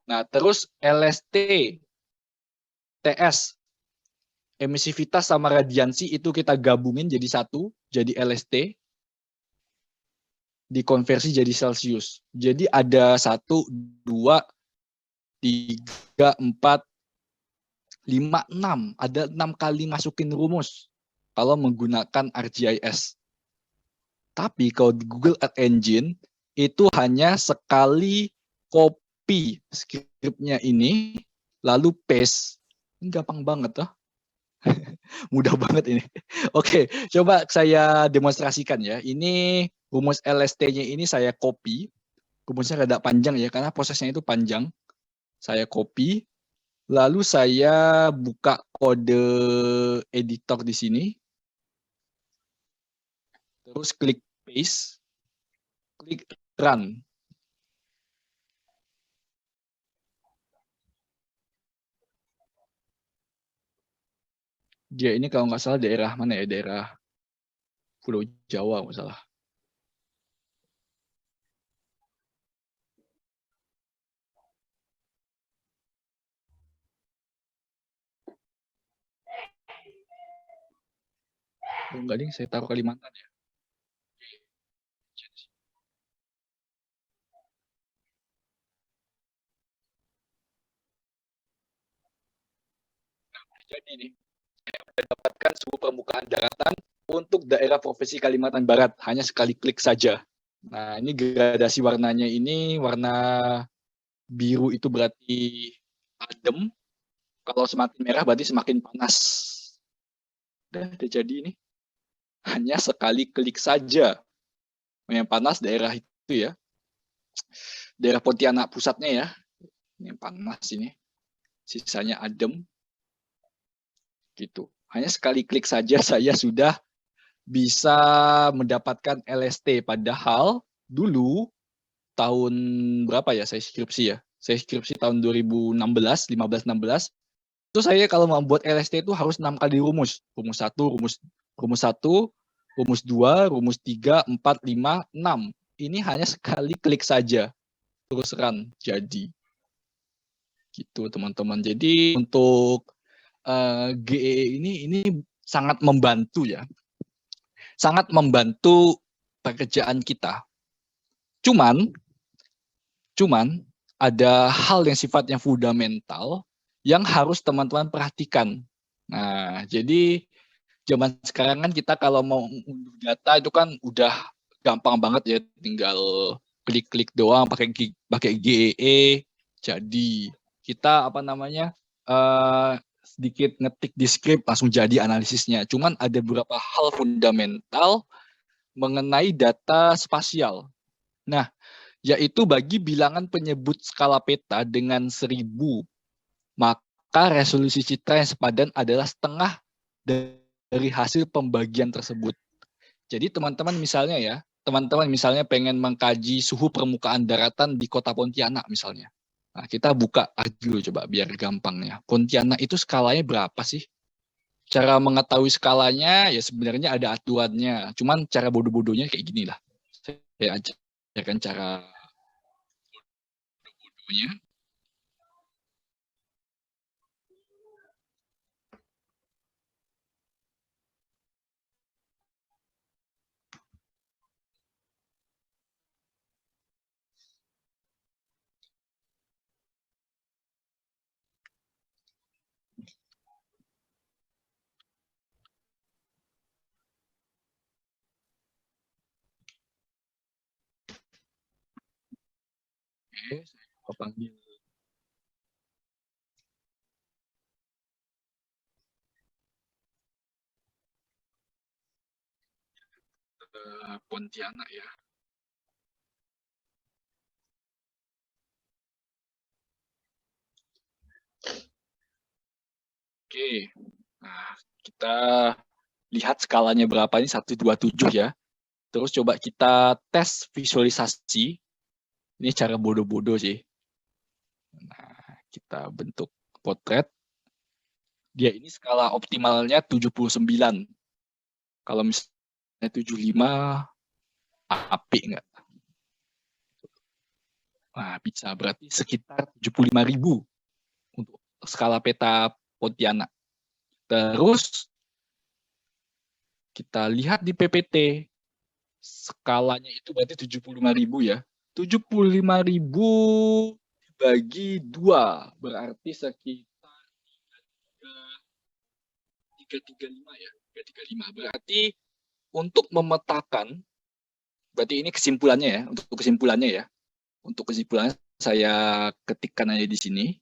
Nah, terus LST, TS, emisivitas sama radiansi itu kita gabungin jadi satu, jadi LST, dikonversi jadi Celsius. Jadi ada 1, 2, 3, 4, 5, 6. Ada 6 kali masukin rumus kalau menggunakan ArcGIS. Tapi kalau di Google Earth Engine itu hanya sekali copy skripnya ini, lalu paste. Ini gampang banget toh. Mudah banget ini. Oke, coba saya demonstrasikan ya. Ini rumus LST-nya ini saya copy. Rumusnya rada panjang ya, karena prosesnya itu panjang. Saya copy, lalu saya buka kode editor di sini. Terus klik paste, klik run. Dia ini kalau nggak salah daerah mana ya? Daerah Pulau Jawa nggak salah. Oh, enggak ding, saya taruh Kalimantan ya. Jadi nih, saya dapatkan suhu permukaan daratan untuk daerah Provinsi Kalimantan Barat, hanya sekali klik saja. Nah, ini gradasi warnanya ini, warna biru itu berarti adem, kalau semakin merah berarti semakin panas. Udah jadi ini. Hanya sekali klik saja. Yang panas daerah itu ya. Daerah Pontianak pusatnya ya. Yang panas ini. Sisanya adem. Gitu. Hanya sekali klik saja saya sudah bisa mendapatkan LST. Padahal dulu tahun berapa ya saya skripsi ya? Saya skripsi tahun 2016, 15-16. Itu saya kalau mau buat LST itu harus 6 kali rumus. Rumus 1, rumus 1, rumus 2, rumus 3, 4, 5, 6. Ini hanya sekali klik saja. Terus run, jadi. Gitu teman-teman. Jadi untuk GE ini sangat membantu ya. Sangat membantu pekerjaan kita. Cuman ada hal yang sifatnya fundamental yang harus teman-teman perhatikan. Nah, jadi zaman sekarang kan kita kalau mau unduh data itu kan udah gampang banget ya, tinggal klik-klik doang pakai GEE. Jadi kita sedikit ngetik di script langsung jadi analisisnya. Cuman ada beberapa hal fundamental mengenai data spasial. Nah, yaitu bagi bilangan penyebut skala peta dengan 1000, maka resolusi citra yang sepadan adalah setengah dari hasil pembagian tersebut. Jadi teman-teman misalnya pengen mengkaji suhu permukaan daratan di kota Pontianak misalnya. Nah, kita buka dulu coba biar gampangnya. Pontianak itu skalanya berapa sih? Cara mengetahui skalanya ya sebenarnya ada aturannya. Cuman cara bodoh-bodohnya kayak gini lah. Saya ajarkan cara bodohnya. Oke, saya panggil Pontianak ya. Oke, nah kita lihat skalanya berapa ini 127 ya. Terus coba kita tes visualisasi. Ini cara bodoh-bodoh sih. Nah, kita bentuk potret. Dia ini skala optimalnya 79. Kalau misalnya 75, Apik nggak? Nah, bisa. Berarti sekitar 75.000 untuk skala peta Pontianak. Terus kita lihat di PPT, skalanya itu berarti 75.000 ya. 75.000 dibagi 2, berarti sekitar 335 ya. 335. Berarti untuk memetakan, berarti ini kesimpulannya ya, untuk kesimpulannya ya. Untuk kesimpulannya saya ketikkan aja di sini.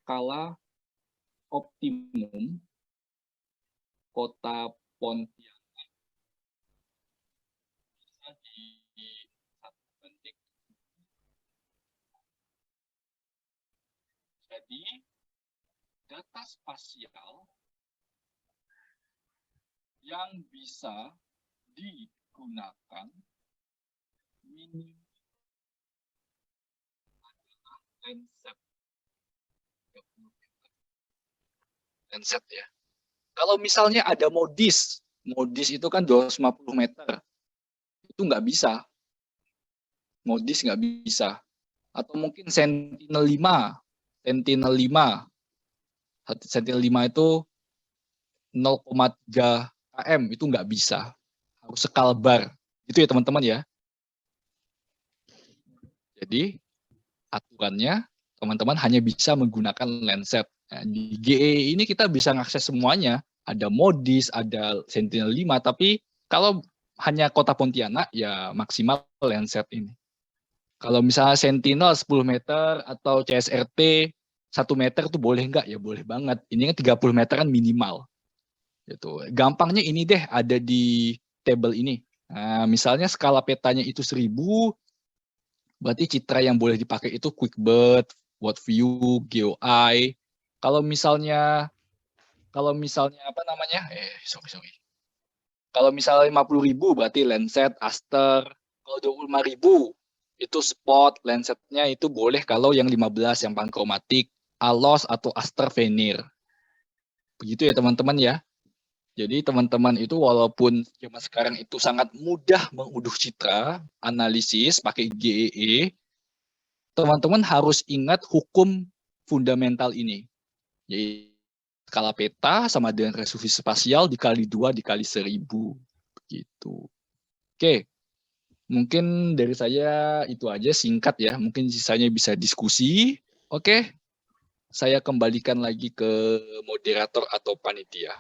Skala optimum kota Pontianak bisa di 1 banding. Jadi data spasial yang bisa digunakan minimal adalah Landsat 30 meter. Landsat ya. Kalau misalnya ada modis itu kan 250 meter, itu nggak bisa. Modis nggak bisa. Atau mungkin Sentinel 5. Sentinel 5 itu 0,3 km, itu nggak bisa. Harus sekalbar. Itu ya teman-teman ya. Jadi aturannya teman-teman hanya bisa menggunakan Landsat. Nah, di GE ini kita bisa mengakses semuanya. Ada modis, ada Sentinel 5, tapi kalau hanya kota Pontianak, ya maksimal Landsat ini. Kalau misalnya Sentinel 10 meter atau CSRT 1 meter itu boleh nggak? Ya boleh banget. Ini kan 30 meter kan minimal. Gitu. Gampangnya ini deh, ada di table ini. Nah, misalnya skala petanya itu 1000, berarti citra yang boleh dipakai itu QuickBird, WorldView, GeoEye. Kalau misalnya apa namanya? Sorry. Kalau misalnya 50.000 berarti Landsat, Aster. Kalau 25.000 itu Spot, Landsatnya itu boleh kalau yang 15 yang pankromatik, ALOS atau Aster Venir. Begitu ya teman-teman ya. Jadi teman-teman itu walaupun zaman sekarang itu sangat mudah mengunduh citra, analisis pakai GEE, teman-teman harus ingat hukum fundamental ini. Yaitu skala peta sama dengan resolusi spasial dikali 2 dikali 1000. Begitu. Oke, mungkin dari saya itu aja singkat ya. Mungkin sisanya bisa diskusi. Oke, saya kembalikan lagi ke moderator atau panitia.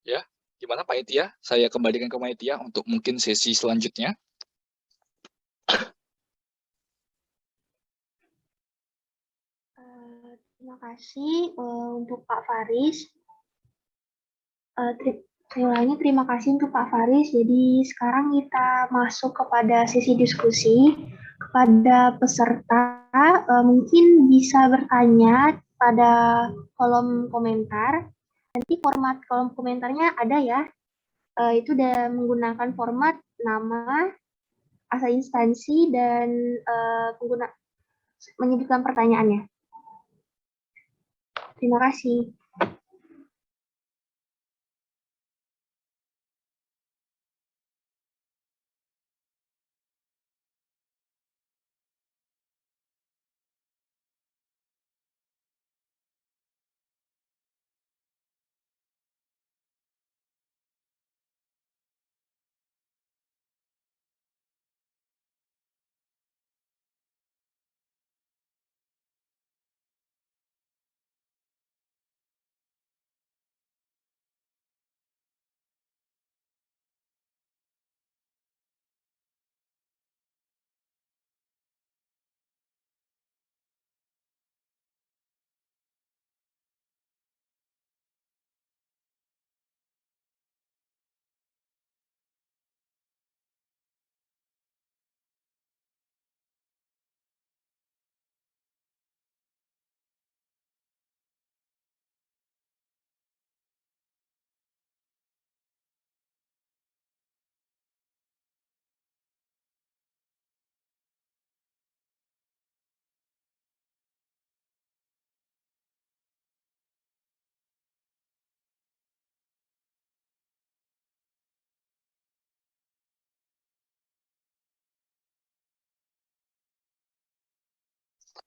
Ya, gimana Pak Etia? Saya kembalikan ke Pak Etia untuk mungkin sesi selanjutnya. Terima kasih untuk Pak Faris. Terima kasih untuk Pak Faris. Jadi sekarang kita masuk kepada sesi diskusi. Kepada peserta, mungkin bisa bertanya pada kolom komentar. Nanti format kolom komentarnya ada ya. Itu udah menggunakan format nama, asal instansi, dan menyebutkan pertanyaannya. Terima kasih.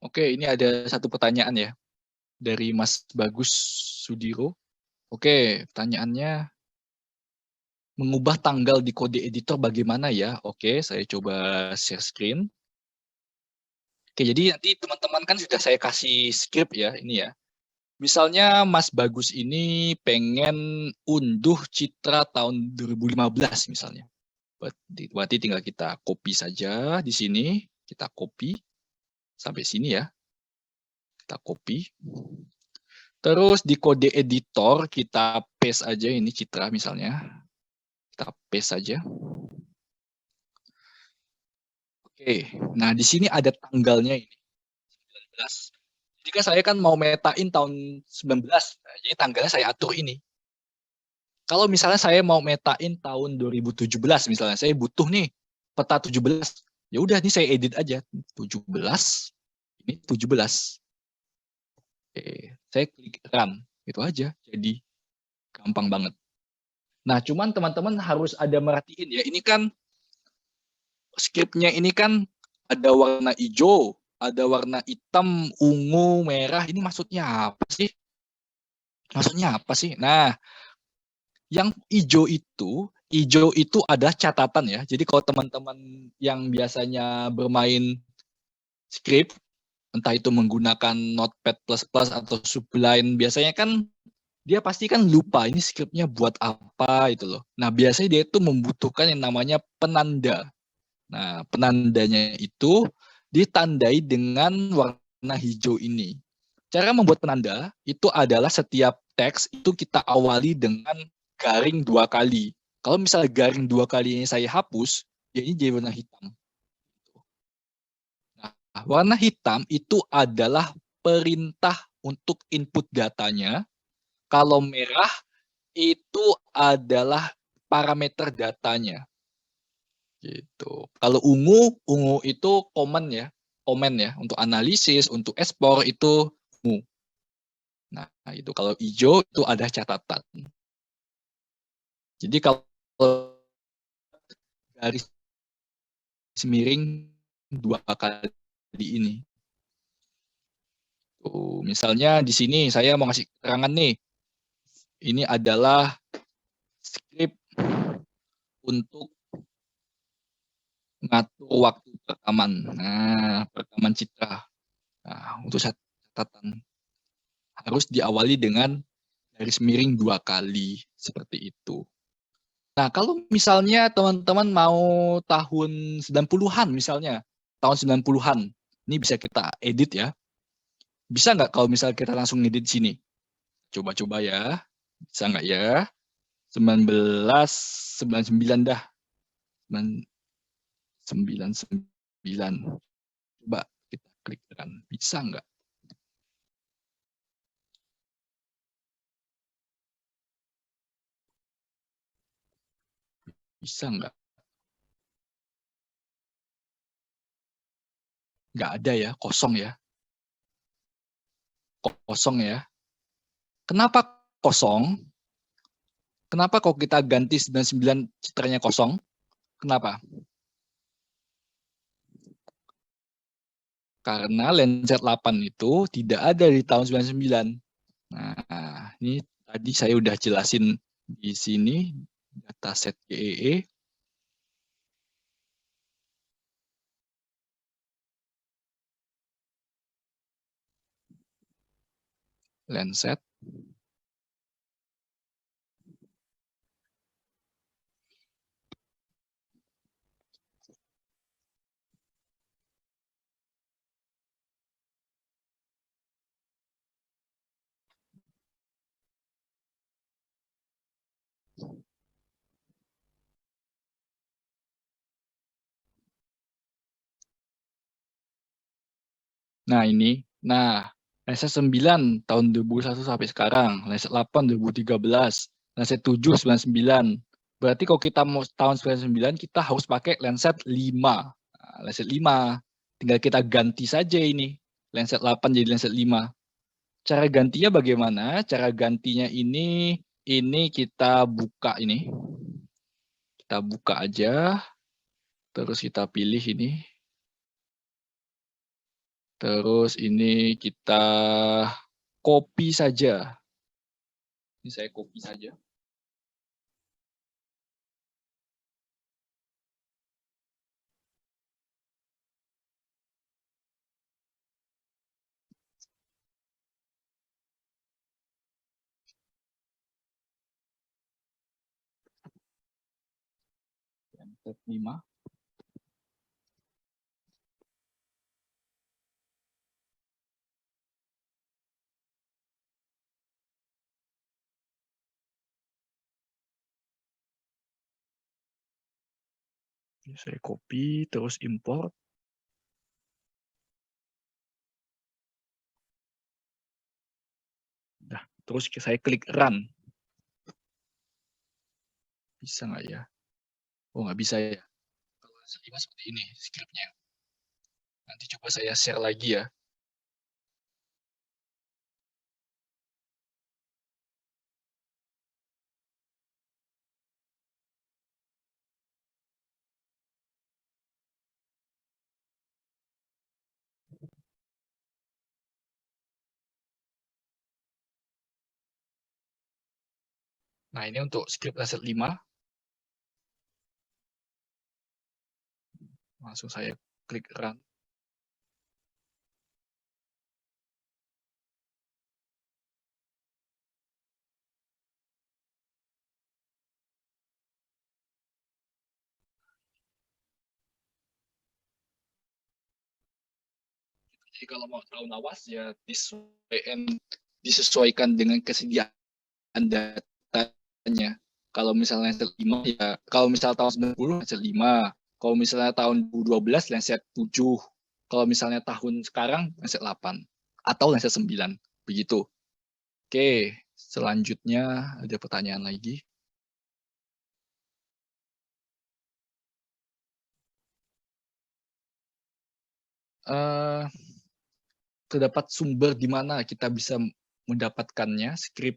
Oke, ini ada satu pertanyaan ya dari Mas Bagus Sudiro. Oke, pertanyaannya, mengubah tanggal di kode editor bagaimana ya? Oke, saya coba share screen. Oke, jadi nanti teman-teman kan sudah saya kasih script ya, ini ya. Misalnya Mas Bagus ini pengen unduh Citra tahun 2015 misalnya. Berarti tinggal kita copy saja di sini, kita copy sampai sini ya. Kita copy. Terus di kode editor kita paste aja ini Citra misalnya. Kita paste saja. Oke, nah di sini ada tanggalnya ini. 19. Jika saya kan mau metain tahun 19, nah, jadi tanggalnya saya atur ini. Kalau misalnya saya mau metain tahun 2017 misalnya, saya butuh nih peta 17. Ya udah ini saya edit aja 17. Ini 17. Oke, saya klik run. Itu aja. Jadi gampang banget. Nah, cuman teman-teman harus ada merhatiin ya. Ini kan scriptnya ini kan ada warna hijau, ada warna hitam, ungu, merah. Ini maksudnya apa sih? Maksudnya apa sih? Nah, yang hijau itu adalah catatan ya. Jadi kalau teman-teman yang biasanya bermain script, entah itu menggunakan Notepad++ atau Sublime, biasanya kan dia pasti kan lupa ini scriptnya buat apa itu loh. Nah, biasanya dia itu membutuhkan yang namanya penanda. Nah, penandanya itu ditandai dengan warna hijau ini. Cara membuat penanda itu adalah setiap teks itu kita awali dengan garing 2 kali. Kalau misalnya garing 2 kali ini saya hapus, ya ini jadi warna hitam. Nah, warna hitam itu adalah perintah untuk input datanya. Kalau merah itu adalah parameter datanya. Gitu. Kalau ungu itu komen ya untuk analisis, untuk ekspor itu ungu. Nah, itu kalau hijau itu ada catatan. Jadi kalau garis miring 2 kali ini. Tuh, misalnya di sini saya mau ngasih keterangan nih. Ini adalah script untuk mengatur waktu perekaman. Nah, perekaman citra. Nah, untuk catatan harus diawali dengan garis miring 2 kali seperti itu. Nah, kalau misalnya teman-teman mau tahun 90-an misalnya, tahun 90-an, ini bisa kita edit ya. Bisa nggak kalau misalnya kita langsung edit sini? Coba-coba ya. Bisa nggak ya? 1999 dah. 99. Coba kita klik kan. Bisa nggak? Bisa nggak? Nggak ada ya, kosong ya. Kosong ya. Kenapa kosong? Kenapa kalau kita ganti 99 citranya kosong? Kenapa? Karena Lenset 8 itu tidak ada di tahun 99. Nah, ini tadi saya udah jelasin di sini dataset GEE. Lenset. Nah, ini. Nah, Lenset 9 tahun 2001 sampai sekarang. Lenset 8 2013. Lenset 7 99. Berarti kalau kita mau tahun 99 kita harus pakai lenset 5. Nah, lenset 5. Tinggal kita ganti saja ini. Lenset 8 jadi lenset 5. Cara gantinya bagaimana? Cara gantinya ini kita buka ini. Kita buka aja. Terus kita pilih ini. Terus ini kita copy saja. Ini saya copy saja. Template 5. Ini saya copy, terus import. Nah, terus saya klik run. Bisa nggak ya? Oh, nggak bisa ya. Kalau seperti ini scriptnya. Nanti coba saya share lagi ya. Nah, ini untuk script Laser 5. Langsung saya klik run. Jadi kalau mau tahu lawas ya disesuaikan dengan kesediaan datanya. Kalau misalnya Lancet 5 ya, kalau misalnya tahun 90 Lancet 5, kalau misalnya tahun 2012 Lancet 7, kalau misalnya tahun sekarang Lancet 8 atau Lancet 9, begitu. Oke, selanjutnya ada pertanyaan lagi. Terdapat sumber di mana kita bisa mendapatkannya, skrip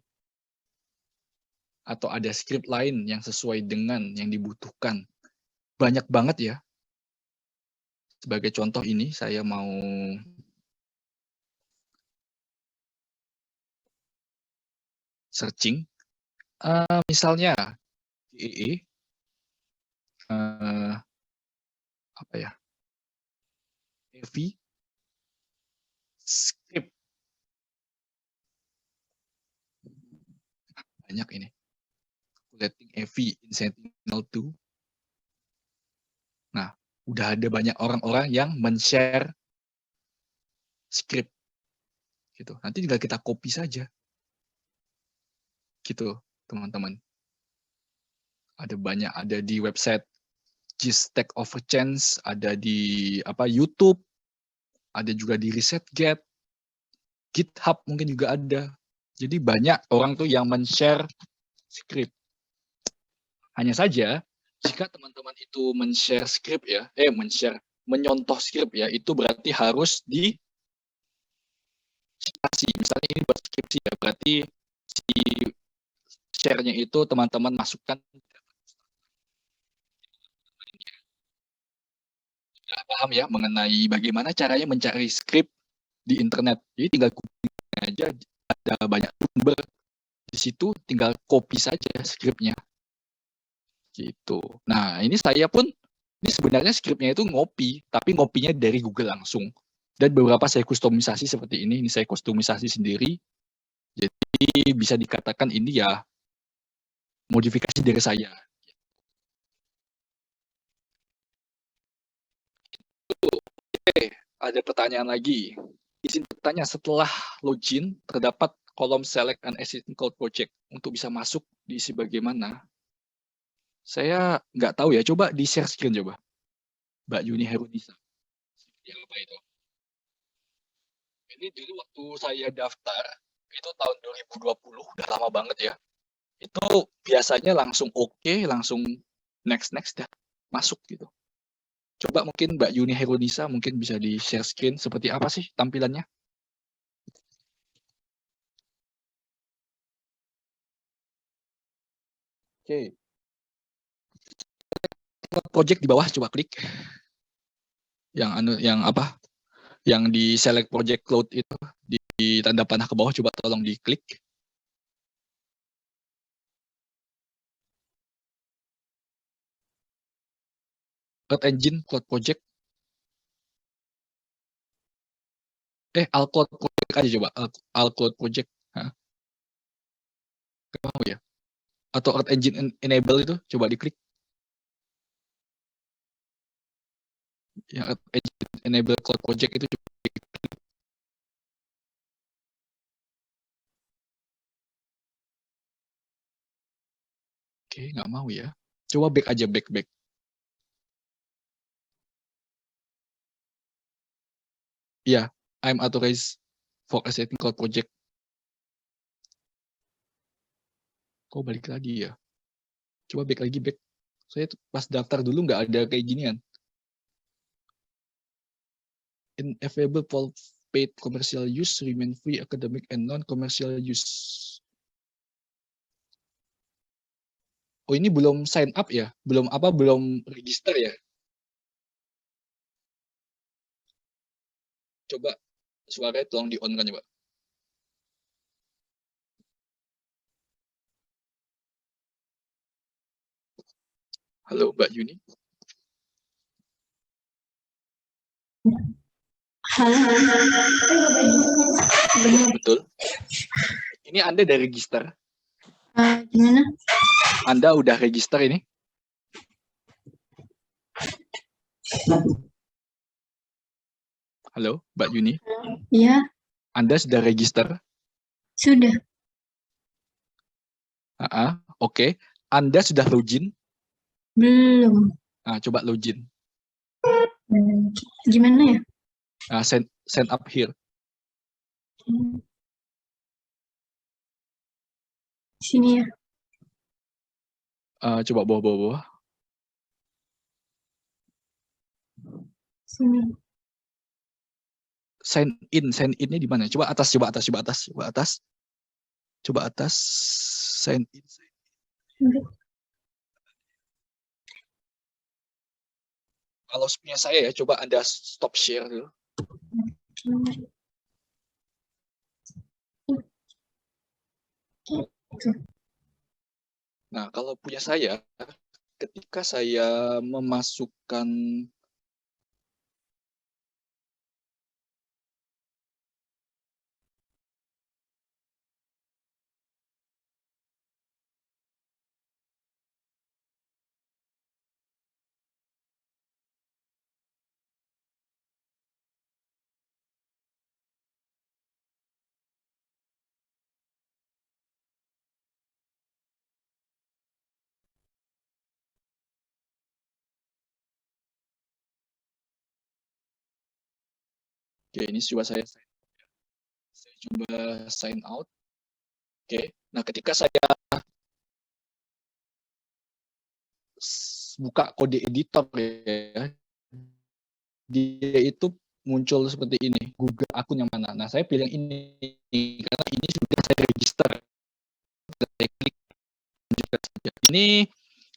atau ada skrip lain yang sesuai dengan yang dibutuhkan. Banyak banget ya. Sebagai contoh ini saya mau searching. Misalnya EE apa ya? EV script. Banyak ini. Calculating EV in Sentinel-2. Nah, udah ada banyak orang-orang yang men-share script gitu. Nanti tinggal kita copy saja. Gitu, teman-teman. Ada banyak, ada di website Stack Overchance, ada di YouTube, ada juga di ResearchGate, GitHub mungkin juga ada. Jadi banyak orang tuh yang men-share script. Hanya saja jika teman-teman itu men-share script ya, menyontoh script ya, itu berarti harus di misalnya ini buat skripsi ya, berarti si share-nya itu teman-teman masukkan. Sudah paham ya mengenai bagaimana caranya mencari script di internet. Jadi tinggal googling aja, ada banyak sumber di situ, tinggal copy saja scriptnya. Gitu. Nah, ini saya pun ini sebenarnya scriptnya itu ngopi, tapi ngopinya dari Google langsung. Dan beberapa saya kustomisasi seperti ini saya kustomisasi sendiri. Jadi bisa dikatakan ini ya modifikasi dari saya. Oke, ada pertanyaan lagi. Izin bertanya, setelah login terdapat kolom select an existing code project. Untuk bisa masuk diisi bagaimana? Saya nggak tahu ya, coba di share screen coba. Mbak Yuni Herudisa. Seperti apa itu? Ini dulu waktu saya daftar, itu tahun 2020, udah lama banget ya. Itu biasanya langsung oke, langsung next dah, masuk gitu. Coba mungkin Mbak Yuni Herudisa mungkin bisa di share screen seperti apa sih tampilannya? Oke. Project di bawah coba klik. Yang Yang di select project cloud itu, di tanda panah ke bawah, coba tolong diklik. Earth Engine Cloud Project. All Cloud Project aja coba. All Cloud Project. Gak mau ya? Atau Earth Engine Enable itu, coba diklik. Yang Earth Engine Enable Cloud Project itu coba diklik. Oke, nggak mau ya. Coba back aja, back. Iya, I'm authorized for accepting cloud project. Kok balik lagi ya? Coba back lagi, back. Saya pas daftar dulu nggak ada kayak ginian. Ineffable for paid commercial use, remain free academic and non-commercial use. Oh, ini belum sign up ya? Belum register ya? Coba suaranya tolong di-on kan coba. Halo, Mbak Yuni. Betul. Ini Anda udah register? Gimana? Anda udah register ini? Halo, Mbak Yuni. Iya, Anda sudah register? sudah. Oke. Anda sudah login? Belum. Coba login. Gimana ya? Send up here. Sini ya. Coba bawah. Sini. Sign in-nya di mana? Coba atas. Coba atas. Sign in. Kalau punya saya ya, coba Anda stop share dulu. Nah, kalau punya saya, ketika saya memasukkan Oke, ini coba saya coba sign out. Oke, nah ketika saya buka kode editor ya, dia itu muncul seperti ini, Google akun yang mana. Nah, saya pilih yang ini karena ini sudah saya register. Saya klik lanjutkan saja. Ini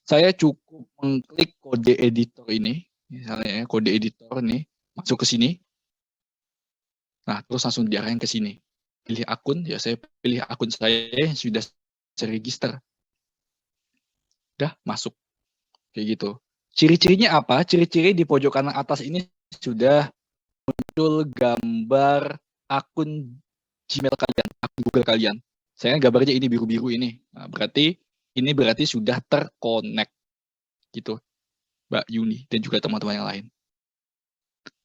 saya cukup mengklik kode editor ini, misalnya ya, kode editor nih, masuk ke sini. Nah, terus langsung diarahin ke sini. Pilih akun, ya saya pilih akun saya yang sudah saya register. Udah masuk. Kayak gitu. Ciri-cirinya apa? Ciri-ciri di pojok kanan atas ini sudah muncul gambar akun Gmail kalian, akun Google kalian. Saya gambarnya ini biru-biru ini. Nah, berarti sudah terkonek. Gitu. Mbak Yuni dan juga teman-teman yang lain.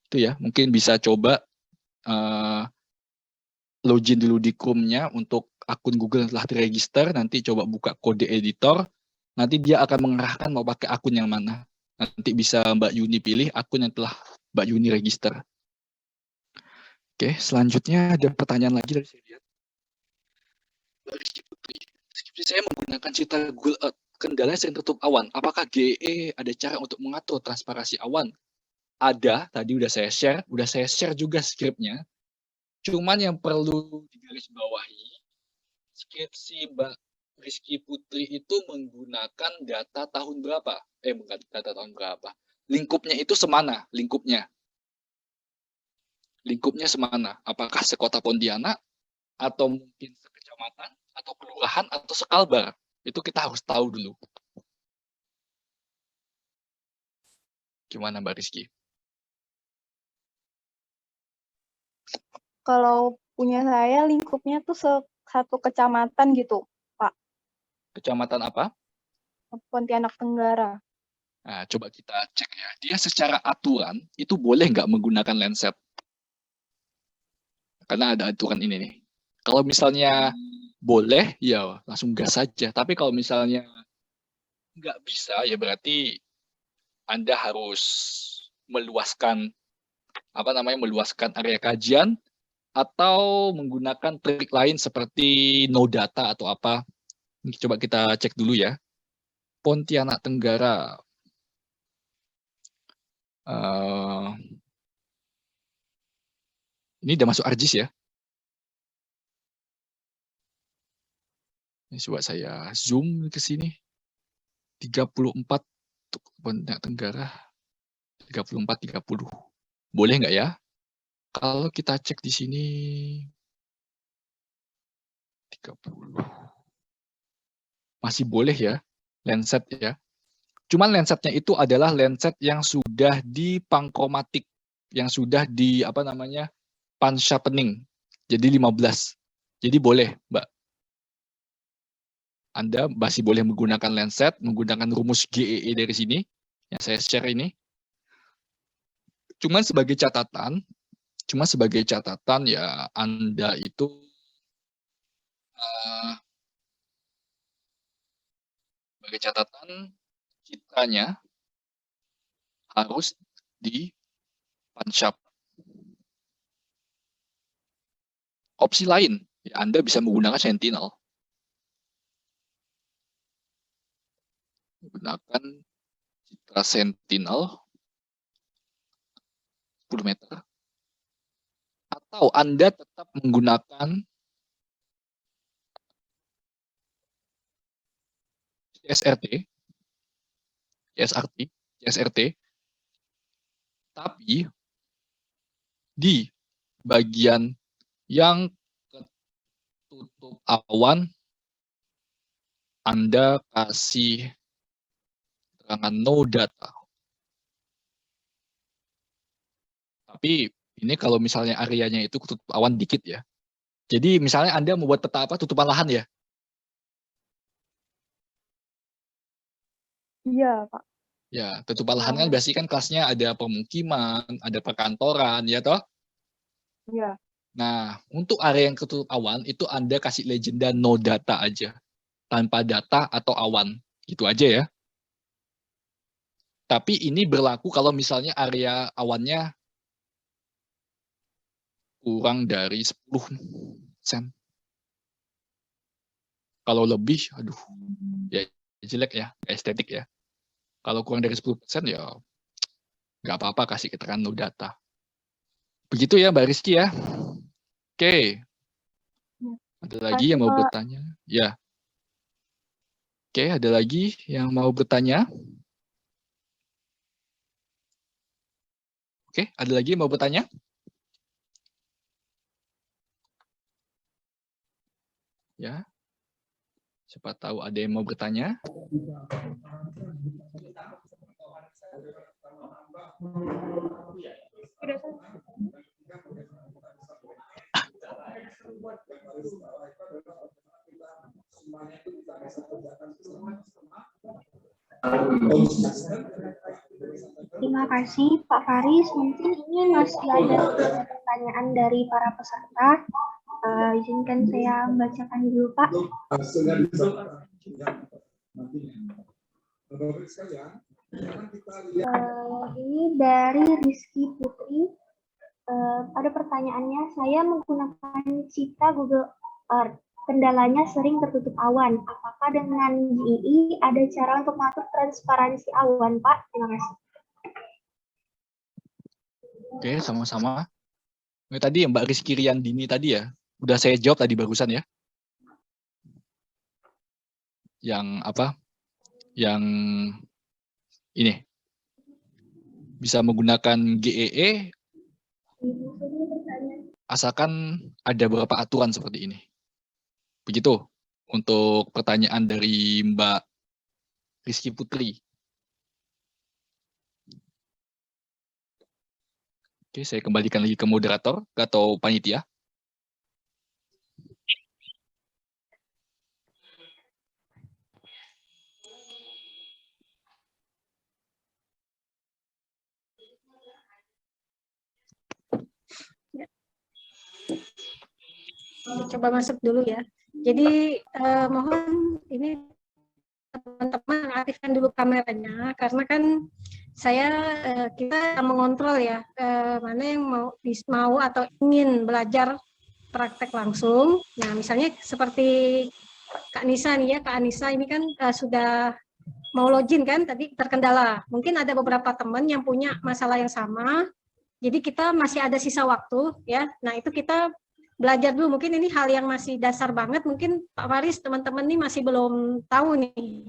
Itu ya, mungkin bisa coba login dulu di Chrome-nya untuk akun Google yang telah diregister, nanti coba buka kode editor, nanti dia akan mengarahkan mau pakai akun yang mana. Nanti bisa Mbak Yuni pilih akun yang telah Mbak Yuni register. Oke, selanjutnya ada pertanyaan lagi dari saya lihat. Skripsi saya menggunakan cerita Google Earth. Kendalanya sering tertutup awan. Apakah GE ada cara untuk mengatur transparansi awan? Ada, tadi udah saya share juga skripnya. Cuman yang perlu digarisbawahi, skripsi Mbak Rizky Putri itu menggunakan data tahun berapa? Bukan data tahun berapa. Lingkupnya itu semana, lingkupnya. Lingkupnya semana? Apakah sekota Pontianak, atau mungkin sekecamatan, atau kelurahan, atau sekalbar? Itu kita harus tahu dulu. Gimana Mbak Rizky? Kalau punya saya lingkupnya tuh satu kecamatan gitu, Pak. Kecamatan apa? Pontianak Tenggara. Nah, coba kita cek ya. Dia secara aturan itu boleh nggak menggunakan lenset? Karena ada aturan ini nih. Kalau misalnya boleh, ya langsung gas saja. Tapi kalau misalnya nggak bisa, ya berarti Anda harus meluaskan meluaskan area kajian atau menggunakan trik lain seperti no data atau apa. Coba kita cek dulu ya. Pontianak Tenggara. Ini udah masuk ArcGIS ya. Ini coba saya zoom ke sini. 34 untuk Pontianak Tenggara. 34, 30. Boleh nggak ya? Kalau kita cek di sini 30. Masih boleh ya, lenset ya. Cuman lensetnya itu adalah lenset yang sudah dipangkromatik, yang sudah di pan-sharpening. Jadi 15. Jadi boleh, Mbak. Anda masih boleh menggunakan lenset, menggunakan rumus GEE dari sini yang saya share ini. Cuman sebagai catatan ya Anda itu sebagai catatan kitanya harus di pan-sharp. Opsi lain, ya Anda bisa menggunakan Sentinel. Menggunakan citra Sentinel 10 meter. Atau Anda tetap menggunakan CSRT, tapi di bagian yang ketutup awan Anda kasih keterangan no data. Tapi ini kalau misalnya areanya itu ketutup awan dikit ya. Jadi misalnya Anda membuat peta tutupan lahan ya. Iya, Pak. Ya, tutupan lahan kan biasanya kan kelasnya ada pemukiman, ada perkantoran, ya toh? Iya. Nah, untuk area yang ketutup awan, itu Anda kasih legenda no data aja. Tanpa data atau awan. Gitu aja ya. Tapi ini berlaku kalau misalnya area awannya kurang dari 10 sen. Kalau lebih, aduh, ya jelek ya, estetik ya. Kalau kurang dari 10% ya nggak apa-apa kasih keterangan no data. Begitu ya Mbak Rizky ya. Oke. Ada lagi yang mau bertanya? Ya. Oke, ada lagi yang mau bertanya? Oke, ada lagi yang mau bertanya? Ya. Siapa tahu ada yang mau bertanya? Terima kasih Pak Faris. Mungkin ini masih ada pertanyaan dari para peserta. Izinkan saya membacakan dulu Pak. Ini dari Rizky Putri. Pada pertanyaannya, saya menggunakan citra Google Earth. Kendalanya sering tertutup awan. Apakah dengan GEE ada cara untuk mengatur transparansi awan, Pak? Terima kasih. Oke, sama-sama. Ini tadi yang Mbak Rizky Riandini tadi ya, udah saya jawab tadi barusan ya. Yang apa? Yang ini bisa menggunakan GEE asalkan ada beberapa aturan seperti ini. Begitu untuk pertanyaan dari Mbak Rizky Putri. Oke, saya kembalikan lagi ke moderator atau panitia. Coba masuk dulu ya. Jadi mohon ini teman-teman aktifkan dulu kameranya karena kan kita mengontrol ya mana yang mau atau ingin belajar praktek langsung. Nah, misalnya seperti Kak Nisa nih ya, Kak Anissa ini kan sudah mau login kan tadi terkendala. Mungkin ada beberapa teman yang punya masalah yang sama. Jadi kita masih ada sisa waktu ya. Nah, itu kita belajar dulu. Mungkin ini hal yang masih dasar banget. Mungkin Pak Faris teman-teman nih masih belum tahu nih.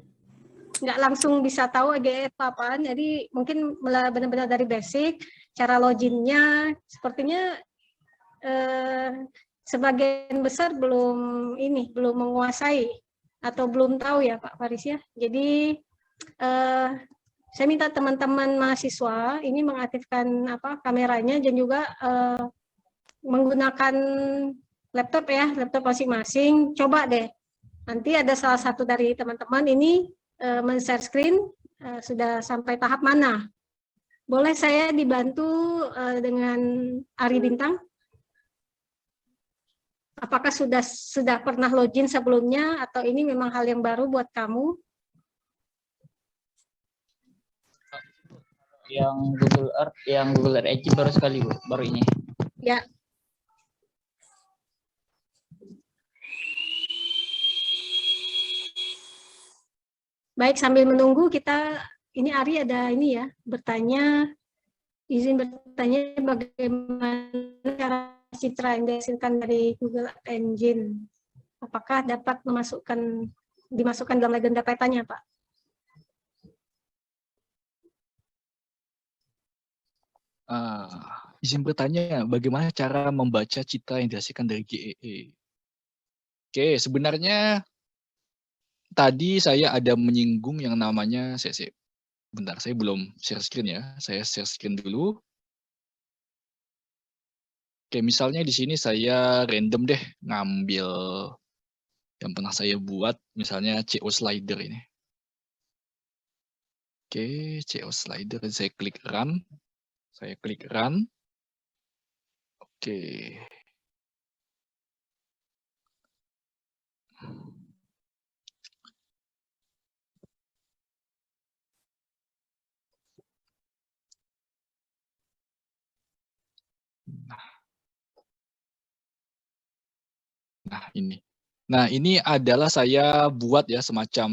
Nggak langsung bisa tahu EGF apaan. Jadi mungkin benar-benar dari basic, cara loginnya sepertinya sebagian besar belum menguasai atau belum tahu ya Pak Faris ya. Jadi saya minta teman-teman mahasiswa ini mengaktifkan kameranya dan juga menggunakan laptop ya, laptop masing-masing. Coba deh, nanti ada salah satu dari teman-teman ini men-share screen sudah sampai tahap mana. Boleh saya dibantu dengan Ari Bintang? Apakah sudah pernah login sebelumnya atau ini memang hal yang baru buat kamu? Yang Google Earth Edge baru sekali Bu, baru ini. Ya. Baik, sambil menunggu ini Ari ada ini ya, izin bertanya bagaimana cara citra yang dihasilkan dari Google Engine. Apakah dapat dimasukkan dalam legenda petanya, Pak? Izin bertanya, bagaimana cara membaca citra yang dihasilkan dari GEE? Oke, sebenarnya tadi saya ada menyinggung yang namanya, bentar, saya belum share screen ya. Saya share screen dulu. Oke, misalnya di sini saya random deh ngambil yang pernah saya buat, misalnya CO slider ini. Oke, CO slider, saya klik run. Oke. Nah, ini adalah saya buat ya semacam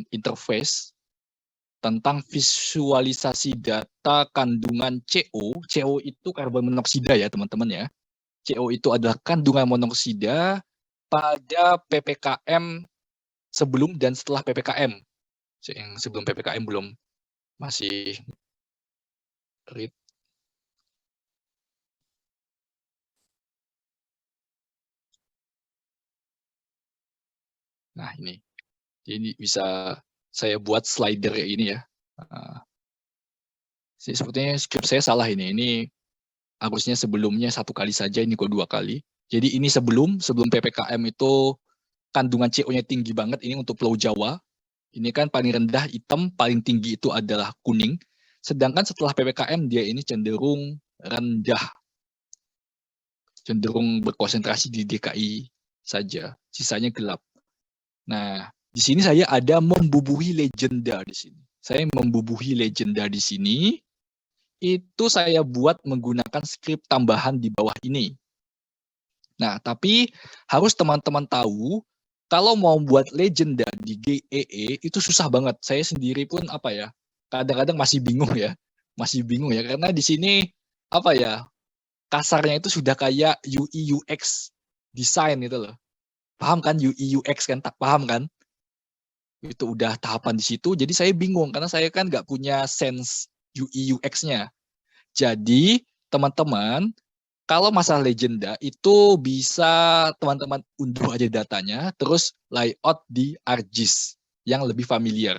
interface tentang visualisasi data kandungan CO. CO itu karbon monoksida ya, teman-teman ya. CO itu adalah kandungan monoksida pada PPKM sebelum dan setelah PPKM. Yang sebelum PPKM belum, masih read. Nah, ini. Jadi bisa saya buat slider ini ya. Sepertinya script saya salah ini. Ini harusnya sebelumnya 1 kali saja, ini kok 2 kali. Jadi ini sebelum PPKM itu kandungan CO-nya tinggi banget, ini untuk Pulau Jawa. Ini kan paling rendah hitam, paling tinggi itu adalah kuning. Sedangkan setelah PPKM dia ini cenderung rendah. Cenderung berkonsentrasi di DKI saja, sisanya gelap. Nah, di sini saya ada membubuhi legenda di sini. Saya membubuhi legenda di sini. Itu saya buat menggunakan skrip tambahan di bawah ini. Nah, tapi harus teman-teman tahu, kalau mau buat legenda di GEE itu susah banget. Saya sendiri pun kadang-kadang masih bingung ya. Karena di sini kasarnya itu sudah kayak UI UX design itu loh. Paham kan UI UX kan? Paham kan? Itu udah tahapan di situ. Jadi saya bingung karena saya kan nggak punya sense UI UX-nya. Jadi teman-teman, kalau masalah legenda itu bisa teman-teman unduh aja datanya, terus layout di ArcGIS yang lebih familiar.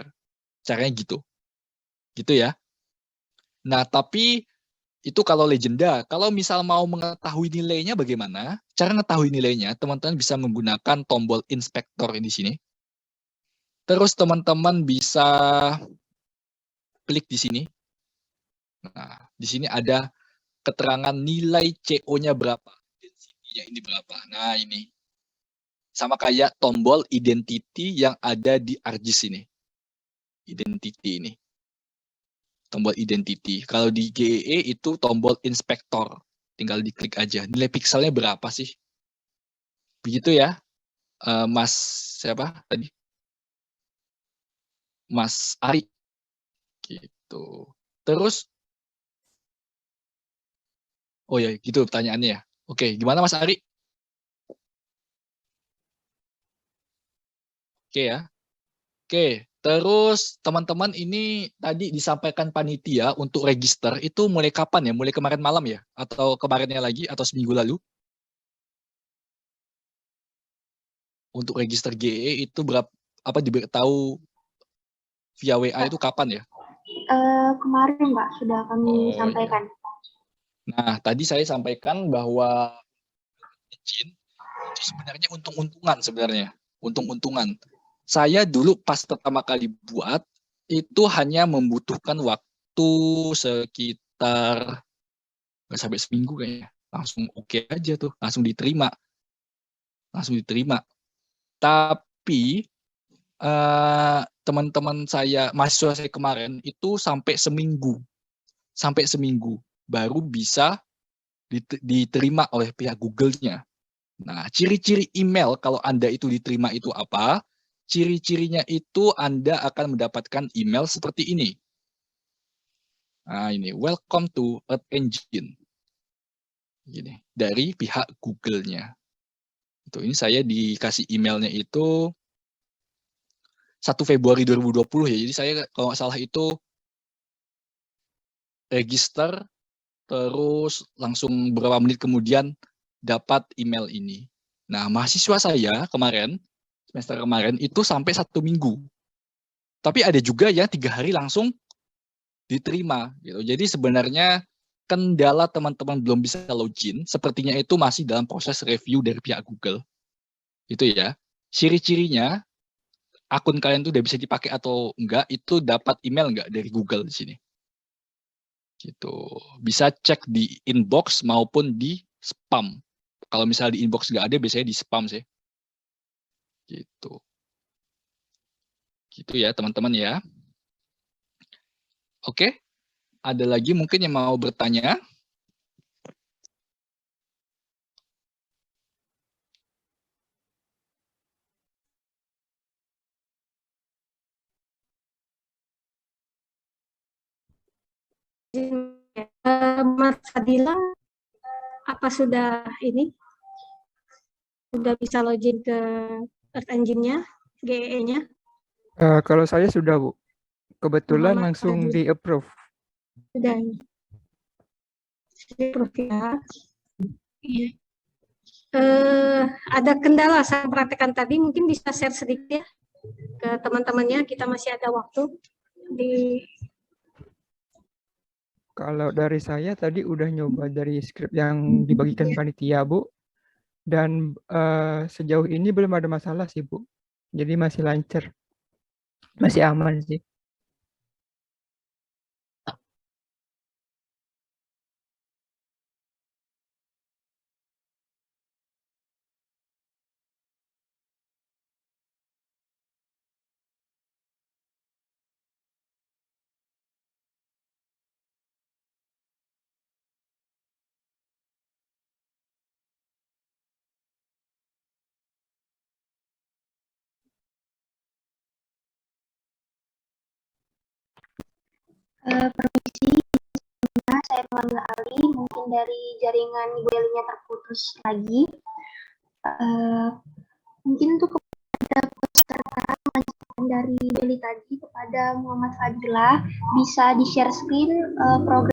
Caranya gitu. Gitu ya. Nah, tapi itu kalau legenda. Kalau misal mau mengetahui nilainya bagaimana? Cara mengetahui nilainya, teman-teman bisa menggunakan tombol inspektor di sini. Terus teman-teman bisa klik di sini. Nah, di sini ada keterangan nilai CO-nya berapa, density-nya ini berapa. Nah, ini. Sama kayak tombol identity yang ada di ArcGIS ini. Identity ini. Tombol identity. Kalau di GEE itu tombol inspektor. Tinggal diklik aja. Nilai pikselnya berapa sih? Begitu ya, Mas siapa tadi? Mas Ari. Gitu. Terus, oh ya, gitu pertanyaannya ya. Oke, gimana Mas Ari? Oke ya. Oke, terus teman-teman ini tadi disampaikan panitia untuk register itu mulai kapan ya? Mulai kemarin malam ya? Atau kemarinnya lagi? Atau seminggu lalu? Untuk register GE itu berapa? Apa diberitahu via WA itu kapan ya? Kemarin Pak sudah kami Oh, iya. sampaikan. Nah, tadi saya sampaikan bahwa izin itu sebenarnya untung-untungan sebenarnya. Untung-untungan. Saya dulu pas pertama kali buat, itu hanya membutuhkan waktu sekitar nggak sampai seminggu kayaknya. Langsung oke aja tuh, langsung diterima. Langsung diterima. Tapi teman-teman saya, mahasiswa saya kemarin, itu sampai seminggu baru bisa diterima oleh pihak Google-nya. Nah, ciri-ciri email kalau Anda itu diterima itu apa? Ciri-cirinya itu Anda akan mendapatkan email seperti ini. Nah, ini welcome to Earth Engine. Gini, dari pihak Google-nya. Itu ini saya dikasih emailnya itu 1 Februari 2020 ya. Jadi saya kalau nggak salah itu register terus langsung beberapa menit kemudian dapat email ini. Nah, mahasiswa saya kemarin, semester kemarin, itu sampai 1 minggu. Tapi ada juga yang 3 hari langsung diterima. Gitu. Jadi sebenarnya kendala teman-teman belum bisa login, sepertinya itu masih dalam proses review dari pihak Google. Itu ya. Ciri-cirinya, akun kalian itu udah bisa dipakai atau enggak, itu dapat email enggak dari Google di sini. Gitu. Bisa cek di inbox maupun di spam. Kalau misalnya di inbox nggak ada, biasanya di spam sih. Gitu. Gitu ya teman-teman ya. Oke. Ada lagi mungkin yang mau bertanya? Mas Fadila, apa sudah bisa login ke Earth Engine-nya, GEE-nya? Kalau saya sudah, Bu. Kebetulan Muhammad langsung Fadil. di-approve. Sudah di-approve ya. Iya. Ada kendala saat praktekan tadi, mungkin bisa share sedikit ya ke teman-temannya, kita masih ada waktu. Kalau dari saya tadi udah nyoba dari skrip yang dibagikan panitia, Bu. Dan sejauh ini belum ada masalah sih, Bu. Jadi masih lancar. Masih aman sih. Permisi, saya mengambil alih. Mungkin dari jaringan Ibu Elinya terputus lagi. Mungkin untuk kepada peserta dari Beli tadi kepada Muhammad Fadila bisa di-share screen program